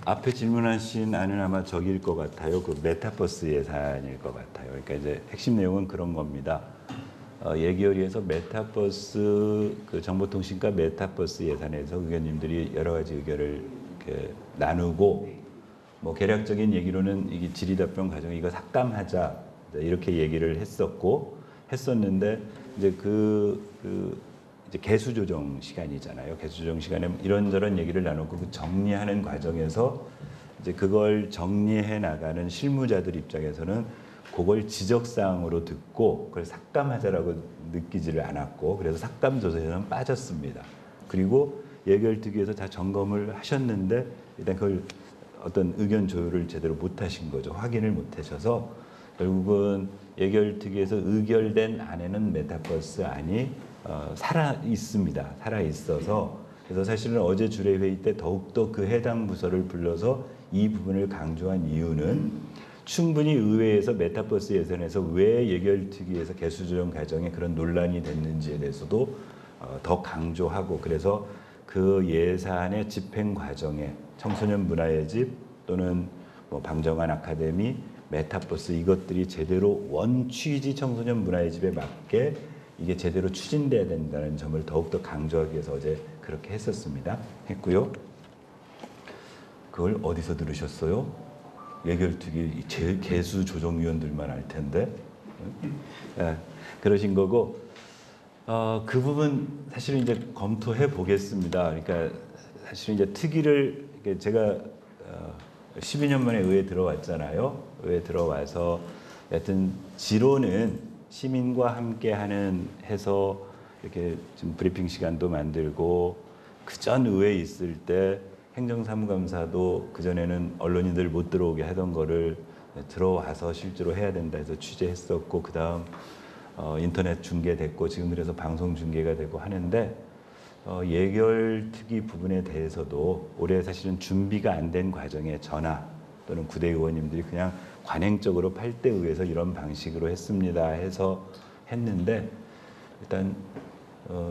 앞에 질문하신 안은 아마 저기일 것 같아요. 그 메타버스 예산일 것 같아요. 그러니까 이제 핵심 내용은 그런 겁니다. 예결위에서 메타버스 그 정보통신과 메타버스 예산에서 의원님들이 여러 가지 의견을 이렇게 나누고 뭐 개략적인 얘기로는 이게 질의답변 과정에 이거 삭감하자 이렇게 얘기를 했었는데 이제 이제 개수조정 시간이잖아요. 개수조정 시간에 이런저런 얘기를 나누고 그 정리하는 과정에서 이제 그걸 정리해 나가는 실무자들 입장에서는 그걸 지적사항으로 듣고 그걸 삭감하자라고 느끼지를 않았고 그래서 삭감 조사에서는 빠졌습니다. 그리고 예결특위에서 다 점검을 하셨는데 일단 그걸 어떤 의견 조율을 제대로 못 하신 거죠. 확인을 못 하셔서 결국은 예결특위에서 의결된 안에는 메타버스 안이 살아 있습니다. 살아 있어서 그래서 사실은 어제 주례회의 때 더욱더 그 해당 부서를 불러서 이 부분을 강조한 이유는 충분히 의회에서 메타버스 예산에서 왜 예결특위에서 개수조정 과정에 그런 논란이 됐는지에 대해서도 더 강조하고, 그래서 그 예산의 집행 과정에 청소년 문화의 집 또는 뭐 방정환 아카데미, 메타버스 이것들이 제대로 원 취지 청소년 문화의 집에 맞게 이게 제대로 추진돼야 된다는 점을 더욱더 강조하기 위해서 어제 그렇게 했고요. 그걸 어디서 들으셨어요? 예결특위 개수 조정위원들만 알 텐데. 그러신 거고, 그 부분 사실은 이제 검토해 보겠습니다. 그러니까 사실은 이제 특위를 제가 12년 만에 의회에 들어왔잖아요. 의회에 들어와서 여하튼 지로는 시민과 함께하는 해서 이렇게 지금 브리핑 시간도 만들고, 그 전 의회에 있을 때 행정사무감사도 그전에는 언론인들 못 들어오게 하던 거를 들어와서 실제로 해야 된다 해서 취재했었고, 그 다음 인터넷 중계됐고, 지금 그래서 방송 중계가 되고 하는데, 예결특위 부분에 대해서도 올해 사실은 준비가 안 된 과정에 전화 또는 구대 의원님들이 그냥 관행적으로 8대 의회에서 이런 방식으로 했습니다 해서 했는데, 일단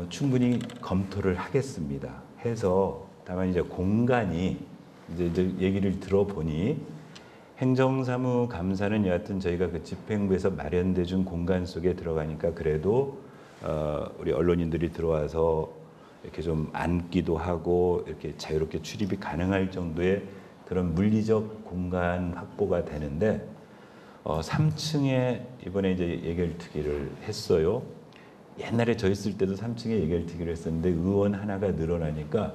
충분히 검토를 하겠습니다 해서, 다만 이제 공간이 이제 얘기를 들어보니 행정사무감사는 여하튼 저희가 그 집행부에서 마련돼 준 공간 속에 들어가니까 그래도 우리 언론인들이 들어와서 이렇게 좀 앉기도 하고 이렇게 자유롭게 출입이 가능할 정도의 그런 물리적 공간 확보가 되는데, 3층에 이번에 이제 예결특위를 했어요. 옛날에 저 있을 때도 3층에 예결특위를 했었는데 의원 하나가 늘어나니까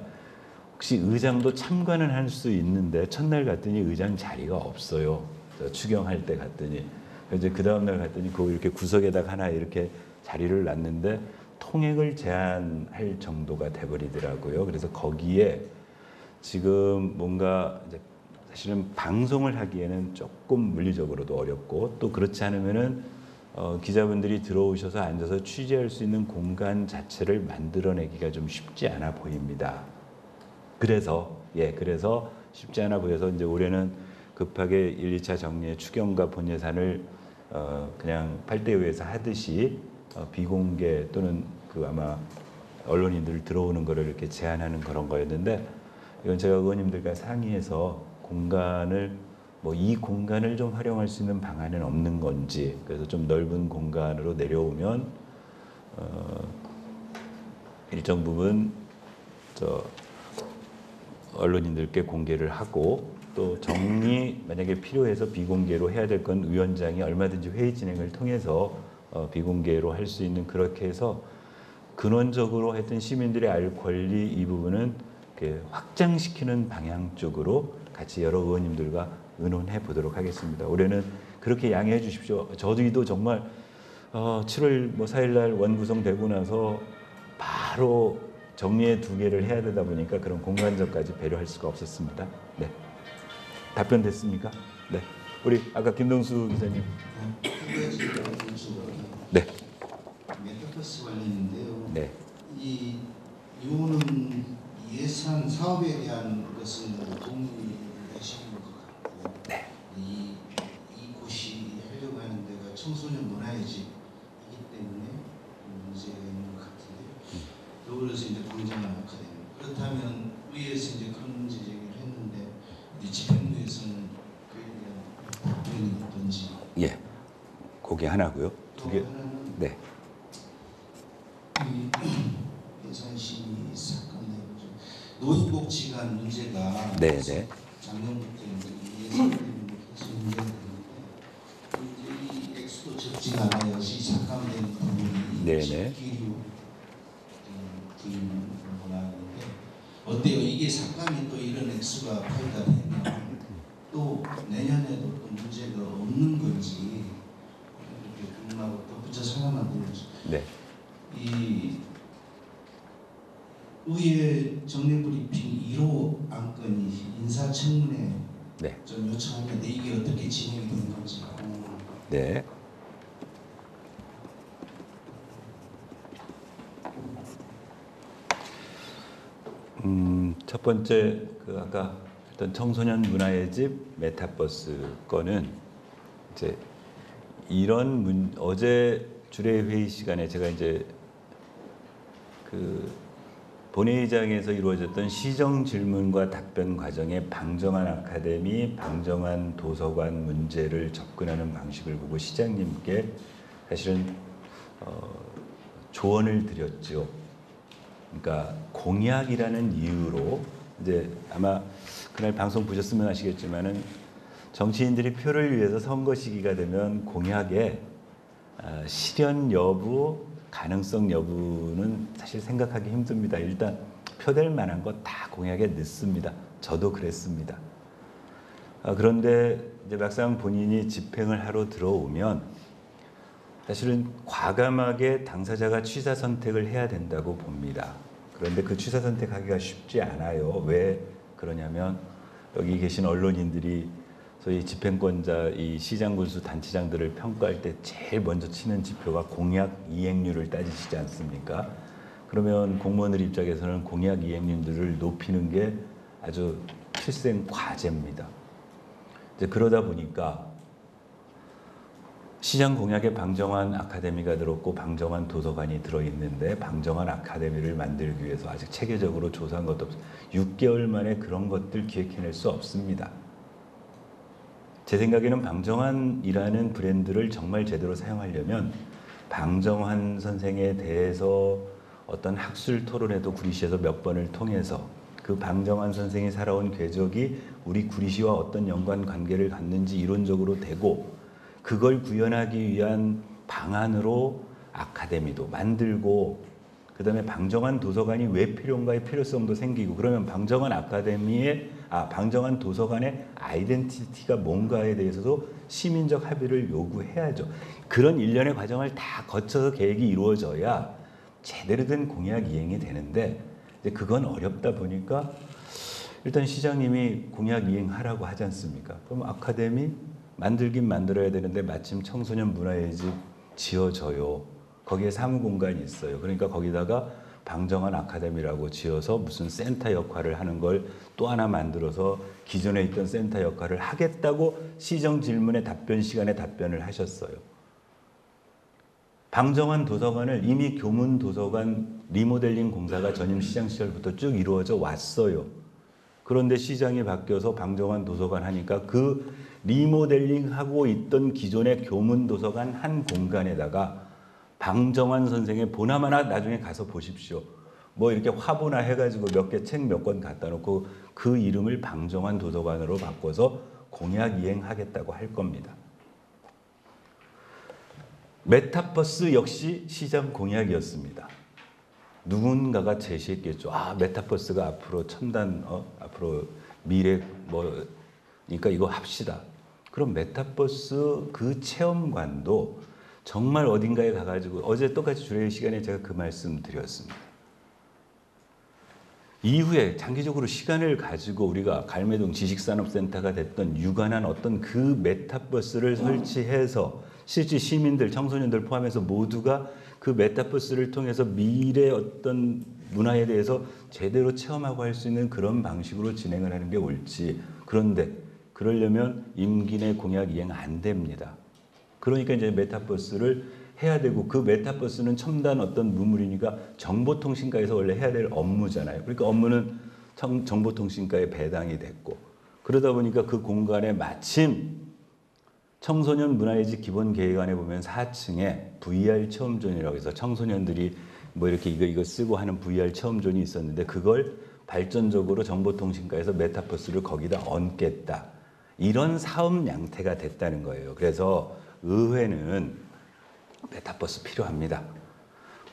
혹시 의장도 참관은 할 수 있는데 첫날 갔더니 의장 자리가 없어요. 추경할 때 갔더니 이제 그 다음 날 갔더니 거기 이렇게 구석에다가 하나 이렇게 자리를 놨는데 통행을 제한할 정도가 돼버리더라고요. 그래서 거기에 지금 뭔가 이제 사실은 방송을 하기에는 조금 물리적으로도 어렵고, 또 그렇지 않으면은 기자분들이 들어오셔서 앉아서 취재할 수 있는 공간 자체를 만들어내기가 좀 쉽지 않아 보입니다. 그래서 쉽지 않아 보여서 이제 올해는 급하게 1, 2차 정리의 추경과 본예산을 그냥 8대 의회에서 하듯이 비공개 또는 그 아마 언론인들 들어오는 거를 이렇게 제한하는 그런 거였는데, 이건 제가 의원님들과 상의해서 공간을 이 공간을 좀 활용할 수 있는 방안은 없는 건지, 그래서 좀 넓은 공간으로 내려오면 일정 부분 언론인들께 공개를 하고, 또 정리 만약에 필요해서 비공개로 해야 될 건 위원장이 얼마든지 회의 진행을 통해서 비공개로 할 수 있는, 그렇게 해서 근원적으로 하여튼 시민들의 알 권리 이 부분은 확장시키는 방향 쪽으로 같이 여러 의원님들과 의논해 보도록 하겠습니다. 올해는 그렇게 양해해 주십시오. 저희도 정말 7월 4일 날 원구성되고 나서 바로 정리의 2개를 해야 되다 보니까 그런 공간적까지 배려할 수가 없었습니다. 네, 답변 됐습니까? 네, 우리 아까 김동수 기자님. 네. 메타버스 관련인데요. 네. 이거는 예산 사업에 대한 것은 동의하시는 것 같고요. 네. 이곳이 하려고 하는 데가 청소년 문화의 집이기 때문에 문제가 있는 것 같은데요. 그래서 이제 방정환 아카데미. 그렇다면 위에서 이제 그런 문제 제기를 했는데 이제 집행부에서는 그에 대한 답변이 어떤지. 예. 그게 하나고요. 2개. 하나는 네. 예산심의 사건 내용 노인복지관 문제가 네. 작년부터 예산이 계속 문제가 되는데 이 액수도 적지가 않아요. 삭감된 부분이 네네. 기류 부인 나왔는데 어때요? 이게 삭감이 또 이런 액수가 파이가 되면 또 내년에도 또 문제가 없는 건지 이렇게 궁금하고 덧붙여서 하나만 들려주세요. 네. 이 의회 정례 브리핑 1호 안건이 인사청문회 네. 좀 요청하는데 이게 어떻게 진행이 되는 건지. 네. 첫 번째 아까 했던 청소년 문화의 집 메타버스 건은 이제 이런 어제 주례 회의 시간에 제가 이제 본회의장에서 이루어졌던 시정 질문과 답변 과정에 방정환 아카데미, 방정환 도서관 문제를 접근하는 방식을 보고 시장님께 사실은 조언을 드렸죠. 그러니까 공약이라는 이유로 이제 아마 그날 방송 보셨으면 아시겠지만은 정치인들이 표를 위해서 선거 시기가 되면 공약에 실현 여부, 가능성 여부는 사실 생각하기 힘듭니다. 일단 표될 만한 거 다 공약에 넣습니다. 저도 그랬습니다. 그런데 이제 막상 본인이 집행을 하러 들어오면 사실은 과감하게 당사자가 취사 선택을 해야 된다고 봅니다. 그런데 그 취사 선택하기가 쉽지 않아요. 왜 그러냐면 여기 계신 언론인들이 소위 집행권자 이 시장 군수 단체장들을 평가할 때 제일 먼저 치는 지표가 공약 이행률을 따지시지 않습니까? 그러면 공무원들 입장에서는 공약 이행률들을 높이는 게 아주 필생 과제입니다. 이제 그러다 보니까 시장 공약에 방정환 아카데미가 들었고 방정환 도서관이 들어있는데 방정환 아카데미를 만들기 위해서 아직 체계적으로 조사한 것도 없어요. 6개월 만에 그런 것들 기획해낼 수 없습니다. 제 생각에는 방정환이라는 브랜드를 정말 제대로 사용하려면 방정환 선생에 대해서 어떤 학술 토론회도 구리시에서 몇 번을 통해서 그 방정환 선생이 살아온 궤적이 우리 구리시와 어떤 연관 관계를 갖는지 이론적으로 되고 그걸 구현하기 위한 방안으로 아카데미도 만들고 그다음에 방정환 도서관이 왜 필요한가의 필요성도 생기고 그러면 방정환 방정환 도서관의 아이덴티티가 뭔가에 대해서도 시민적 합의를 요구해야죠. 그런 일련의 과정을 다 거쳐서 계획이 이루어져야 제대로 된 공약 이행이 되는데 이제 그건 어렵다 보니까 일단 시장님이 공약 이행하라고 하지 않습니까? 그럼 아카데미 만들긴 만들어야 되는데 마침 청소년 문화의 집 지어져요. 거기에 사무공간이 있어요. 그러니까 거기다가 방정환 아카데미라고 지어서 무슨 센터 역할을 하는 걸 또 하나 만들어서 기존에 있던 센터 역할을 하겠다고 시정 질문의 답변 시간에 답변을 하셨어요. 방정환 도서관을 이미 교문 도서관 리모델링 공사가 전임 시장 시절부터 쭉 이루어져 왔어요. 그런데 시장이 바뀌어서 방정환 도서관 하니까 그 리모델링하고 있던 기존의 교문 도서관 한 공간에다가 방정환 선생의 본함 하나 나중에 가서 보십시오. 뭐 이렇게 화보나 해가지고 몇 개 책 몇 권 갖다 놓고 그 이름을 방정환 도서관으로 바꿔서 공약 이행하겠다고 할 겁니다. 메타버스 역시 시장 공약이었습니다. 누군가가 제시했겠죠. 메타버스가 앞으로 첨단, 앞으로 미래 그러니까 이거 합시다. 그럼 메타버스 그 체험관도 정말 어딘가에 가가지고 어제 똑같이 주례 시간에 제가 그 말씀 드렸습니다. 이후에 장기적으로 시간을 가지고 우리가 갈매동 지식산업센터가 됐던 유관한 어떤 그 메타버스를 설치해서 실제 시민들, 청소년들 포함해서 모두가 그 메타버스를 통해서 미래의 어떤 문화에 대해서 제대로 체험하고 할 수 있는 그런 방식으로 진행을 하는 게 옳지. 그런데 그러려면 임기 내 공약 이행 안 됩니다. 그러니까 이제 메타버스를 해야 되고 그 메타버스는 첨단 어떤 문물이니까 정보통신과에서 원래 해야 될 업무잖아요. 그러니까 업무는 정보통신과에 배당이 됐고 그러다 보니까 그 공간에 마침 청소년 문화의 집 기본 계획안에 보면 4층에 VR 체험존이라고 해서 청소년들이 뭐 이렇게 이거 쓰고 하는 VR 체험존이 있었는데 그걸 발전적으로 정보통신과에서 메타버스를 거기다 얹겠다. 이런 사업 양태가 됐다는 거예요. 그래서 의회는 메타버스 필요합니다.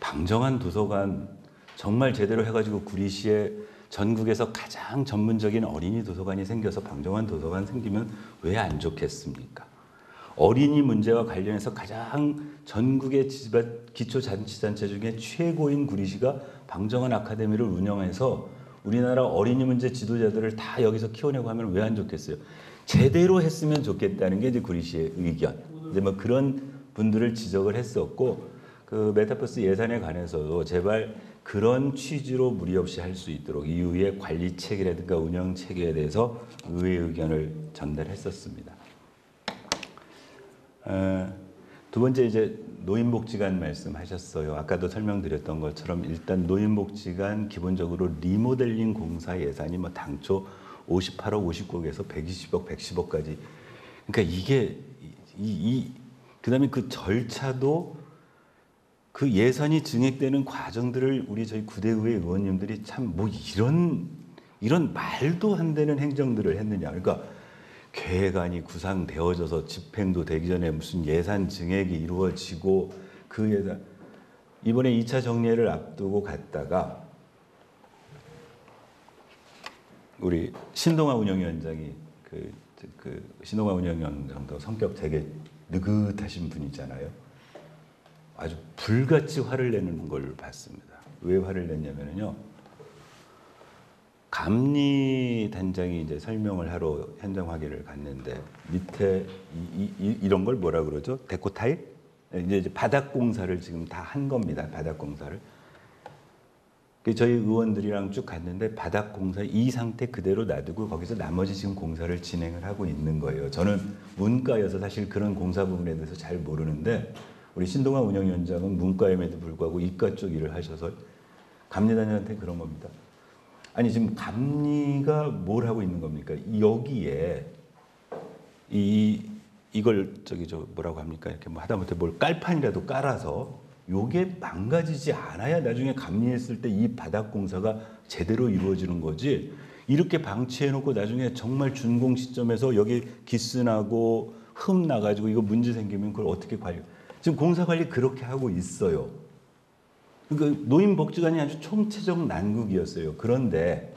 방정환 도서관 정말 제대로 해가지고 구리시에 전국에서 가장 전문적인 어린이 도서관이 생겨서 방정환 도서관 생기면 왜 안 좋겠습니까? 어린이 문제와 관련해서 가장 전국의 기초자치단체 중에 최고인 구리시가 방정환 아카데미를 운영해서 우리나라 어린이 문제 지도자들을 다 여기서 키워내고 하면 왜 안 좋겠어요? 제대로 했으면 좋겠다는 게 이제 구리시의 의견. 이제 뭐 그런 분들을 지적을 했었고 그 메타버스 예산에 관해서도 제발 그런 취지로 무리 없이 할 수 있도록 이후에 관리 체계라든가 운영 체계에 대해서 의회 의견을 전달했었습니다. 두 번째 이제 노인복지관 말씀하셨어요. 아까도 설명드렸던 것처럼 일단 노인복지관 기본적으로 리모델링 공사 예산이 뭐 당초 58억 59억에서 120억 110억까지. 그러니까 이게 그다음에 그 절차도 그 예산이 증액되는 과정들을 저희 구대의회 의원님들이 참 뭐 이런 말도 안 되는 행정들을 했느냐. 그러니까 계획안이 구상되어져서 집행도 되기 전에 무슨 예산 증액이 이루어지고 그 예산 이번에 2차 정례를 앞두고 갔다가 우리 신동아 운영위원장이 그 신동아 운영위원장도 성격 되게 느긋하신 분이잖아요. 아주 불같이 화를 내는 걸 봤습니다. 왜 화를 냈냐면요. 감리 단장이 이제 설명을 하러 현장 확인을 갔는데 밑에 이런 걸 뭐라 그러죠? 데코 타일? 이제 바닥 공사를 지금 다 한 겁니다. 바닥 공사를. 저희 의원들이랑 쭉 갔는데 바닥 공사 이 상태 그대로 놔두고 거기서 나머지 지금 공사를 진행을 하고 있는 거예요. 저는 문과여서 사실 그런 공사 부분에 대해서 잘 모르는데 우리 신동아 운영위원장은 문과임에도 불구하고 이과 쪽 일을 하셔서 감리단장한테 그런 겁니다. 아니 지금 감리가 뭘 하고 있는 겁니까? 여기에 이걸 뭐라고 합니까? 이렇게 뭐 하다못해 뭘 깔판이라도 깔아서 요게 망가지지 않아야 나중에 감리했을 때 이 바닥 공사가 제대로 이루어지는 거지. 이렇게 방치해놓고 나중에 정말 준공 시점에서 여기 기스나고 흠 나가지고 이거 문제 생기면 그걸 어떻게 관리? 지금 공사 관리 그렇게 하고 있어요. 그러니까 노인복지관이 아주 총체적 난국이었어요. 그런데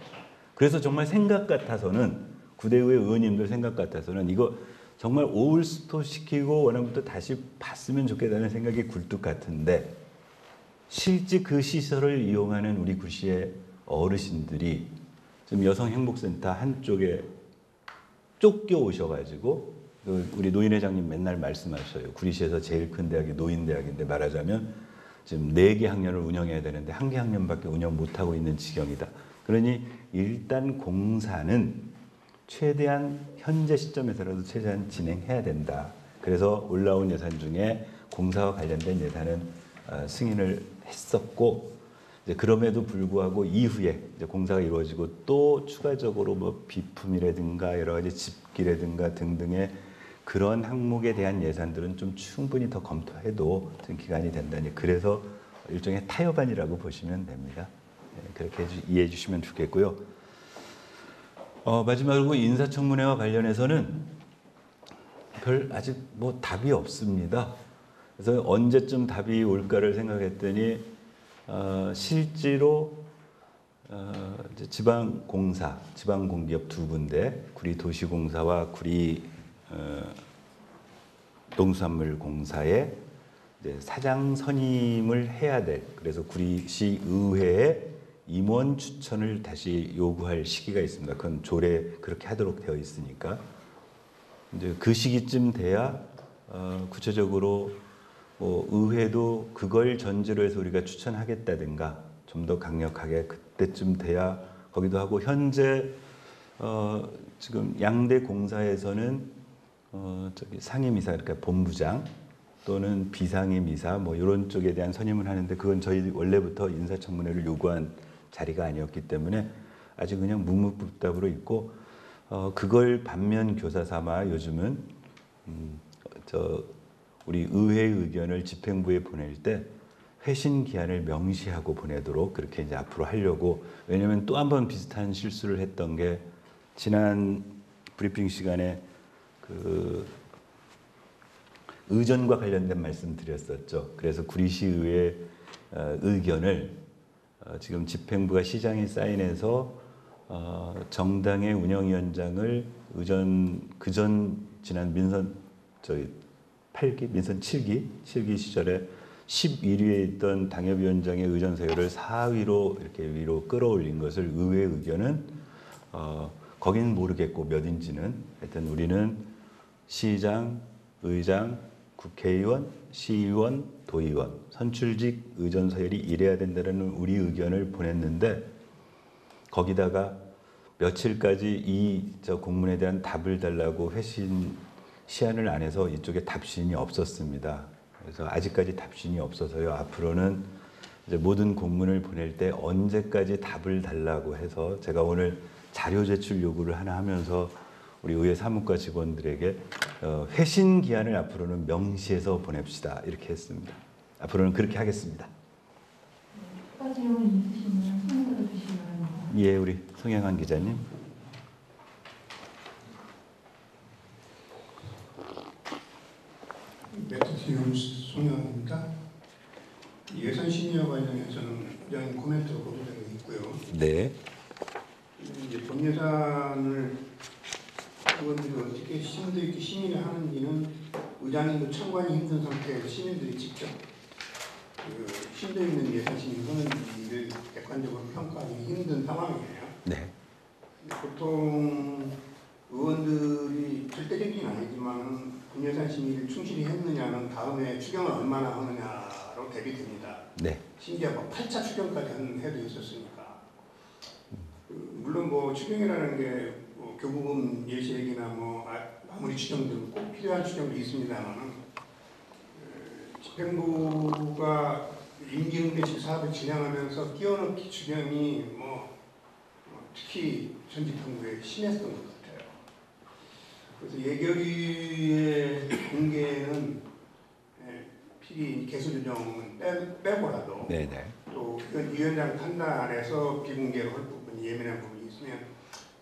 그래서 정말 생각 같아서는 구대의회 의원님들 생각 같아서는 이거 정말 올스토 시키고 원래부터 다시 봤으면 좋겠다는 생각이 굴뚝 같은데 실제 그 시설을 이용하는 우리 구시의 어르신들이 지금 여성행복센터 한쪽에 쫓겨 오셔가지고 우리 노인회장님 맨날 말씀하셔요. 구리시에서 제일 큰 대학이 노인대학인데 말하자면 지금 4개 학년을 운영해야 되는데 1개 학년밖에 운영 못하고 있는 지경이다. 그러니 일단 공사는 최대한 현재 시점에서라도 최대한 진행해야 된다. 그래서 올라온 예산 중에 공사와 관련된 예산은 승인을 했었고 이제 그럼에도 불구하고 이후에 이제 공사가 이루어지고 또 추가적으로 뭐 비품이라든가 여러 가지 집기라든가 등등의 그런 항목에 대한 예산들은 좀 충분히 더 검토해도 좀 기간이 된다니 그래서 일종의 타협안이라고 보시면 됩니다. 그렇게 이해해 주시면 좋겠고요. 마지막으로 인사청문회와 관련해서는 별 아직 뭐 답이 없습니다. 그래서 언제쯤 답이 올까를 생각했더니 실제로 이제 지방공사, 지방공기업 두 군데 구리도시공사와 구리 농수산물공사에 이제 사장 선임을 해야 될 그래서 구리시 의회에 임원 추천을 다시 요구할 시기가 있습니다. 그건 조례 그렇게 하도록 되어 있으니까 이제 그 시기쯤 돼야 구체적으로 뭐 의회도 그걸 전제로 해서 우리가 추천하겠다든가 좀 더 강력하게 그때쯤 돼야 거기도 하고 현재 지금 양대 공사에서는 상임이사 그러니까 본부장 또는 비상임이사 뭐 이런 쪽에 대한 선임을 하는데 그건 저희 원래부터 인사청문회를 요구한 자리가 아니었기 때문에 아직 그냥 묵묵부답으로 있고 그걸 반면 교사 삼아 요즘은 우리 의회의 의견을 집행부에 보낼 때 회신 기한을 명시하고 보내도록 그렇게 이제 앞으로 하려고 왜냐하면 또 한 번 비슷한 실수를 했던 게 지난 브리핑 시간에 그 의전과 관련된 말씀 드렸었죠. 그래서 구리시의회 의견을 지금 집행부가 시장에 사인해서 정당의 운영위원장을 그전 지난 민선 8기 민선 7기 시절에 11위에 있던 당협위원장의 의전 서열을 4위로 이렇게 위로 끌어올린 것을 의회 의견은 거긴 모르겠고 몇인지는 하여튼 우리는 시장, 의장, 국회의원, 시의원, 도의원, 선출직 의전 서열이 이래야 된다는 우리 의견을 보냈는데 거기다가 며칠까지 이 공문에 대한 답을 달라고 회신 시한을 안 해서 이쪽에 답신이 없었습니다. 그래서 아직까지 답신이 없어서요. 앞으로는 이제 모든 공문을 보낼 때 언제까지 답을 달라고 해서 제가 오늘 자료 제출 요구를 하나 하면서 우리 의회 사무과 직원들에게 회신 기한을 앞으로는 명시해서 보냅시다 이렇게 했습니다. 앞으로는 그렇게 하겠습니다. 추가 질문 있으시면 손 들어주시기 바랍니다. 예, 우리 송영환 기자님. 매트티움 송영환입니다. 예산 심의와 관련해서는 이런 코멘트를 보도되고 있고요. 네. 이제 본 예산을 의원들이 어떻게 심도 있게 심의를 하는지는 의장님도 참관이 힘든 상태에서 시민들이 직접 그 심도 있는 예산 심의를 하는지를 객관적으로 평가하기 힘든 상황이에요. 네. 보통 의원들이 절대적인 아니지만 본예산 심의를 충실히 했느냐는 다음에 추경을 얼마나 하느냐로 대비됩니다. 네. 심지어 뭐 8차 추경까지 한 해도 있었으니까. 물론 뭐 추경이라는 게뭐 교부금 예시액이나 뭐 마무리 추경들 꼭 필요한 추경도 있습니다만은 집행부가 임기응대식 사업을 진행하면서 끼워넣기 추경이 특히 전 집행부에 심했던 것 같아요. 그래서 예결위의 공개는 필히 개수조정은 빼고라도 네네. 또 위원장 판단에서 비공개로 할 부분이 예민한 부분이 있으면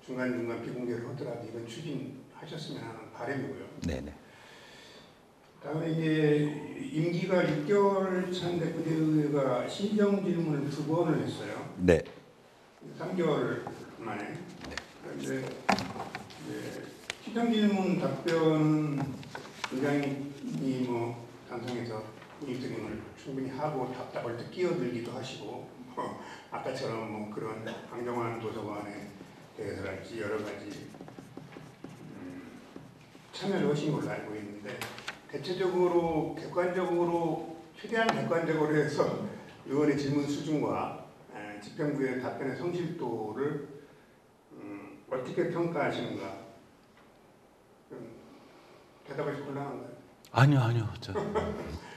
중간중간 비공개를 하더라도 이건 추진하셨으면 하는 바람이고요. 네네. 다음에 이제 임기가 6개월 차인데 부대의회가 신정 질문을 2번을 했어요. 네. 3개월 만에. 그런데 신정 질문 답변 의장님이 뭐 단성에서 모니터링을 충분히 하고 답답할 때 끼어들기도 하시고 아까처럼 뭐 그런 강정환 도서관에 대해서랄지 여러 가지 참여를 하신 걸로 알고 있는데 대체적으로 객관적으로 최대한 객관적으로 해서 의원의 질문 수준과 집행부의 답변의 성실도를 어떻게 평가하시는가? 대답하시 곤란한가요? 아니요. 저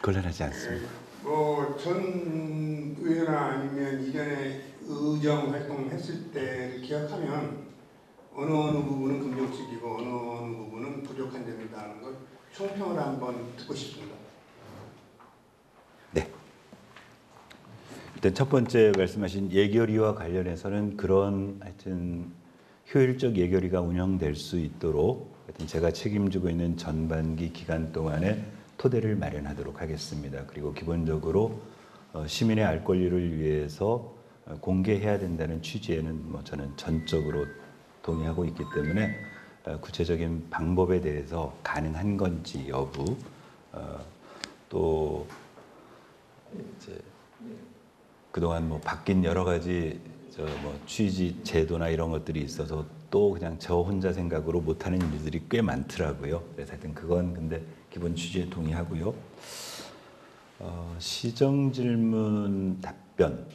곤란하지 않습니다. 전 의회나 아니면 이전에 의정 활동을 했을 때를 기억하면 어느 부분은 긍정적이고 어느 부분은 부족한 점이다 하는 걸 총평을 한번 듣고 싶습니다. 네. 일단 첫 번째 말씀하신 예결위와 관련해서는 그런 하여튼 효율적 예결위가 운영될 수 있도록 하여튼 제가 책임지고 있는 전반기 기간 동안에 토대를 마련하도록 하겠습니다. 그리고 기본적으로 시민의 알 권리를 위해서 공개해야 된다는 취지에는 뭐 저는 전적으로 동의하고 있기 때문에 구체적인 방법에 대해서 가능한 건지 여부 또 이제 그동안 뭐 바뀐 여러 가지 취지 제도나 이런 것들이 있어서 또 그냥 저 혼자 생각으로 못하는 일들이 꽤 많더라고요. 그래서 하여튼 그건 근데 기본 취지에 동의하고요. 시정 질문 답변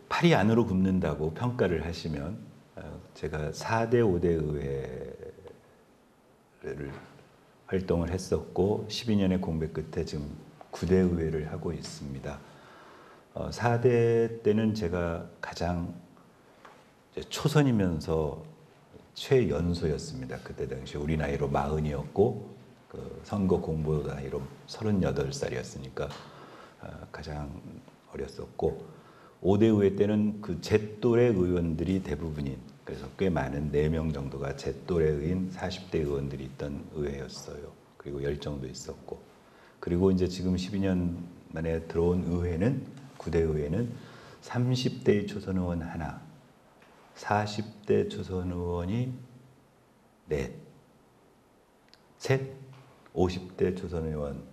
팔이 안으로 굽는다고 평가를 하시면 제가 4대 5대 의회를 활동을 했었고 12년의 공백 끝에 지금 9대 의회를 하고 있습니다. 4대 때는 제가 가장 초선이면서 최연소였습니다. 그때 당시 우리 나이로 40이었고 그 선거 공보 나이로 38살이었으니까 가장 어렸었고 5대 의회 때는 그 제 또래 의원들이 대부분인 그래서 꽤 많은 4명 정도가 제 또래인 40대 의원들이 있던 의회였어요. 그리고 열정도 있었고 그리고 이제 지금 12년 만에 들어온 의회는 9대 의회는 30대의 초선 의원 하나 40대 초선 의원이 셋 50대 초선 의원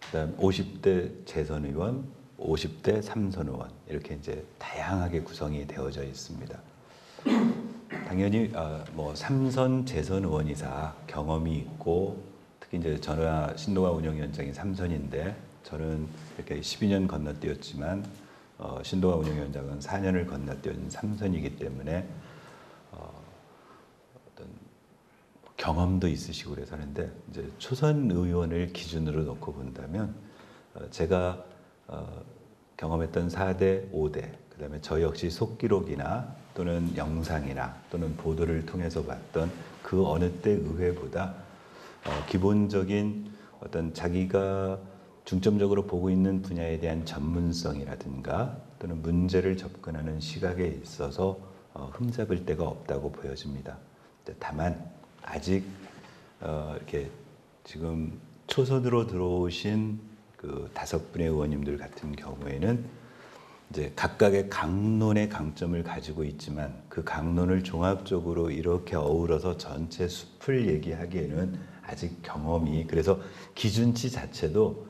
그다음 50대 재선 의원 50대 삼선 의원 이렇게 이제 다양하게 구성이 되어져 있습니다. 당연히 뭐 3선 재선 의원이사 경험이 있고 특히 이제 전화 신동아 운영위원장이 3선인데 저는 이렇게 12년 건너뛰었지만 신동아 운영위원장은 4년을 건너뛴 3선이기 때문에 어떤 경험도 있으시고 그래서 하는데 이제 초선 의원을 기준으로 놓고 본다면 제가 경험했던 4대, 5대 그다음에 저 역시 속기록이나 또는 영상이나 또는 보도를 통해서 봤던 그 어느 때 의회보다 기본적인 어떤 자기가 중점적으로 보고 있는 분야에 대한 전문성이라든가 또는 문제를 접근하는 시각에 있어서 흠잡을 데가 없다고 보여집니다. 다만 아직 이렇게 지금 초선으로 들어오신 그 5분의 의원님들 같은 경우에는 이제 각각의 강론의 강점을 가지고 있지만 그 강론을 종합적으로 이렇게 어우러서 전체 숲을 얘기하기에는 아직 경험이 그래서 기준치 자체도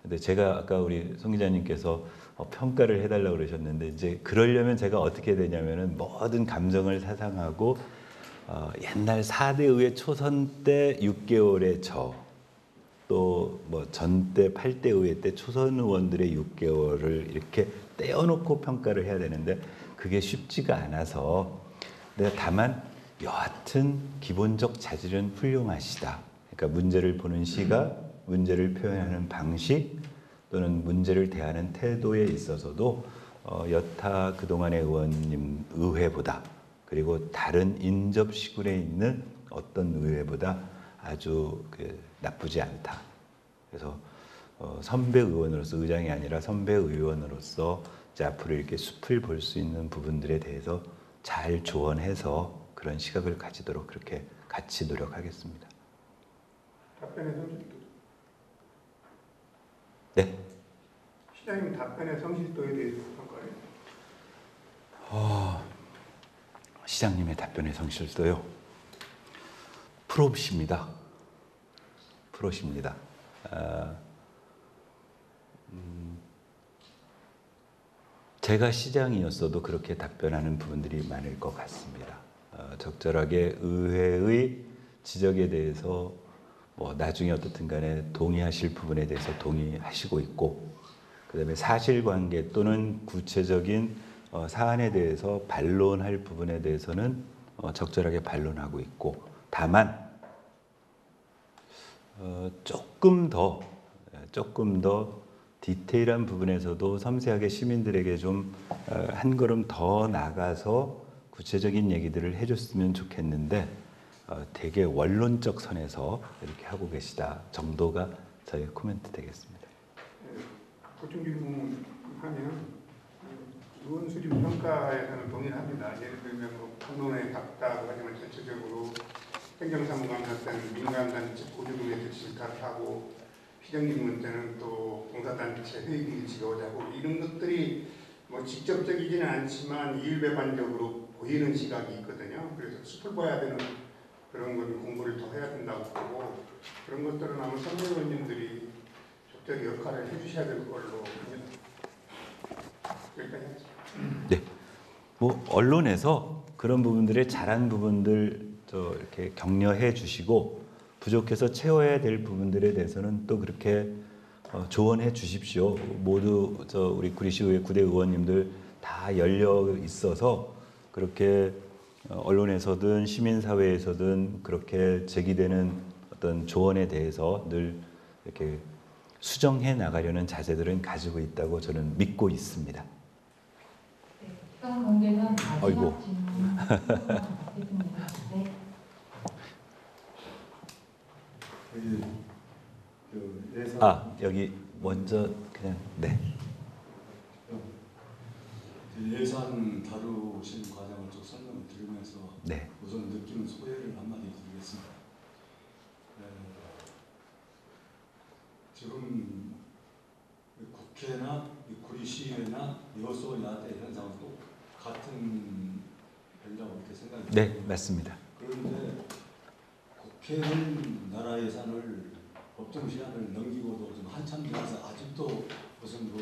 근데 제가 아까 우리 송 기자님께서 평가를 해달라고 그러셨는데 이제 그러려면 제가 어떻게 되냐면은 모든 감정을 사상하고 옛날 4대 의회 초선 때 6개월의 또 뭐 전때 8대 의회 때 초선 의원들의 6개월을 이렇게 떼어놓고 평가를 해야 되는데 그게 쉽지가 않아서 근데 다만 여하튼 기본적 자질은 훌륭하시다. 그러니까 문제를 보는 시각, 문제를 표현하는 방식 또는 문제를 대하는 태도에 있어서도 여타 그동안의 의원님 의회보다 그리고 다른 인접 시군에 있는 어떤 의회보다 아주 나쁘지 않다. 그래서 선배 의원으로서 의장이 아니라 선배 의원으로서 이제 앞으로 이렇게 숲을 볼 수 있는 부분들에 대해서 잘 조언해서 그런 시각을 가지도록 그렇게 같이 노력하겠습니다. 답변의 성실도. 네. 시장님 답변의 성실도에 대해서 평가해요. 시장님의 답변의 성실도요. 프로십니다. 프로십니다. 제가 시장이었어도 그렇게 답변하는 부분들이 많을 것 같습니다. 적절하게 의회의 지적에 대해서 뭐 나중에 어떻든 간에 동의하실 부분에 대해서 동의하시고 있고 그다음에 사실관계 또는 구체적인 사안에 대해서 반론할 부분에 대해서는 적절하게 반론하고 있고 다만 조금 더 디테일한 부분에서도 섬세하게 시민들에게 좀 한 걸음 더 나가서 구체적인 얘기들을 해줬으면 좋겠는데 되게 원론적 선에서 이렇게 하고 계시다 정도가 저의 코멘트 되겠습니다. 보충 질문하면 의원 수립 평가에서는 동의합니다. 예를 들면 뭐 판론에 답다고 하지만 전체적으로 행정사무감사 때는 민간단체 보조금에 질타하고 시정기문 때는 또 봉사단체 회의금을 지급하자고 이런 것들이 뭐 직접적이지는 않지만 일배반적으로 보이는 시각이 있거든요. 그래서 숲을 봐야 되는 그런 건 공부를 더 해야 된다고 보고 그런 것들은 아마 선배 의원님들이 적절히 역할을 해주셔야 될 걸로 봅니다. 여기까지 하죠. 네, 뭐 언론에서 그런 부분들의 잘한 부분들 이렇게 격려해 주시고 부족해서 채워야 될 부분들에 대해서는 또 그렇게 조언해 주십시오. 모두 우리 구리시의회 9대 의원님들 다 열려 있어서 그렇게 언론에서든 시민사회에서든 그렇게 제기되는 어떤 조언에 대해서 늘 이렇게 수정해 나가려는 자세들은 가지고 있다고 저는 믿고 있습니다. 네, 시간 관계상 아이고. 마지막 질문 받겠습니다. 네. 여기 먼저 그냥 네. 예산 다루신 과정을 좀 설명을 드리면서 네. 우선 느끼는 소회를 한마디 드리겠습니다. 지금 국회나 구리시의회나 여소 야대 현상은 또 같은 현상으로 이렇게 생각이 네, 듭니다. 맞습니다. 그런데 국회는 나라 예산을 법정 시한을 넘기고도 좀 한참 지나서 아직도 무슨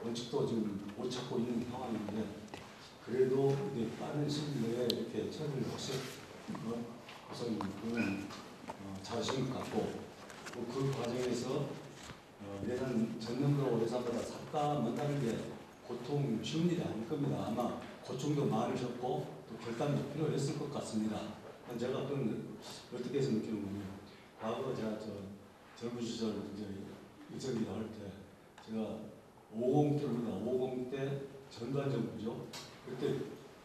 원칙도 지금 못 찾고 있는 상황인데 그래도 이제 빠른 시일 내에 이렇게 처리를 하실 우선 그건 잘하신 것 같고 또 그 과정에서 예산 전년도 예산보다 삭감 한다는 게 보통 쉬운 일이 아닐 겁니다. 아마 고충도 많으셨고 또 결단도 필요했을 것 같습니다. 제가 그건 어떻게 해서 느끼는 거냐, 과거 제가 젊은 시절 이제 의정이라 할 때 제가 50 때 전두환 정부죠. 그때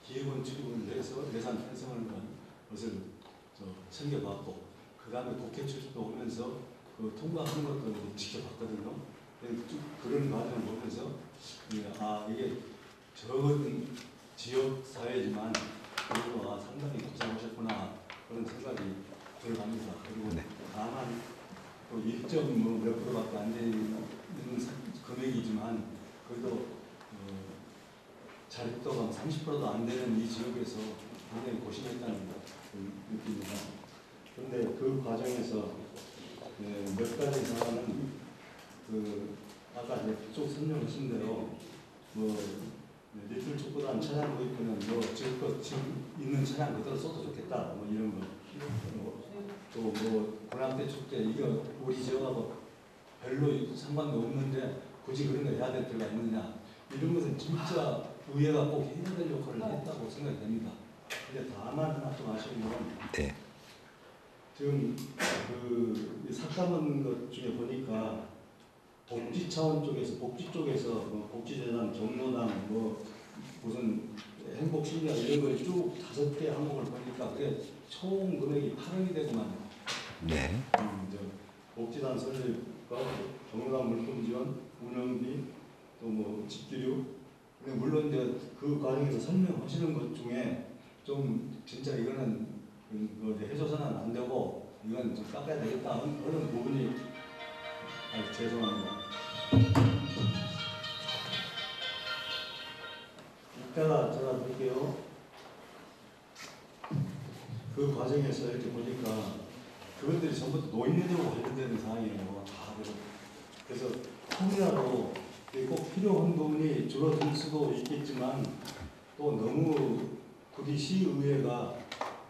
기획원칙을 내서 예산 편성하는 것을 챙겨봤고 그 다음에 국회 출입도 오면서 그 통과하는 것도 지켜봤거든요. 쭉 그런 과정을 보면서 이게 적은 지역 사회지만 그래도 상당히 고생하셨구나 그런 생각이 들어갑니다. 그리고 네. 다만 또 1.몇 %밖에 안 되는 금액이지만 그래도 자립도가 30%도 안 되는 이 지역에서 굉장히 고심했다는 느낌입니다. 그런데 그 과정에서 몇 가지 사안은 아까 쭉 설명하신 대로 리틀 축구단 차량 도입은 지금껏 지금 있는 차량 그대로 써도 좋겠다 이런 거. 또 고랑대 축제 이거 우리 지역하고 별로 상관도 없는데 굳이 그런 걸 해야 될 필요가 있느냐 이런 것은 진짜 의회가 꼭 해야 될 역할을 했다고 생각이 됩니다. 근데 다만 하나 좀 아쉬운 건 네. 지금 삭감한 것 중에 보니까 복지 차원 쪽에서 복지 쪽에서 복지재단, 경로당, 무슨 행복신경 이런 걸 쭉 5개 항목을 보니까 그게 총 금액이 8억이 되고만. 네. 복지단 설립과 경로당 물품 지원, 운영비, 또 집기류. 근데 물론 이제 그 과정에서 설명하시는 것 중에 좀 진짜 이거는 해줘서는 안 되고 이건 좀 깎아야 되겠다 그런 부분이 죄송합니다. 이따가 제가 볼게요. 그 과정에서 이렇게 보니까 그것들이 전부 노인연령과 관련되는 사항이에요. 다 그래서 혹이라도 꼭 필요한 부분이 줄어들 수도 있겠지만 또 너무 굳이 시의회가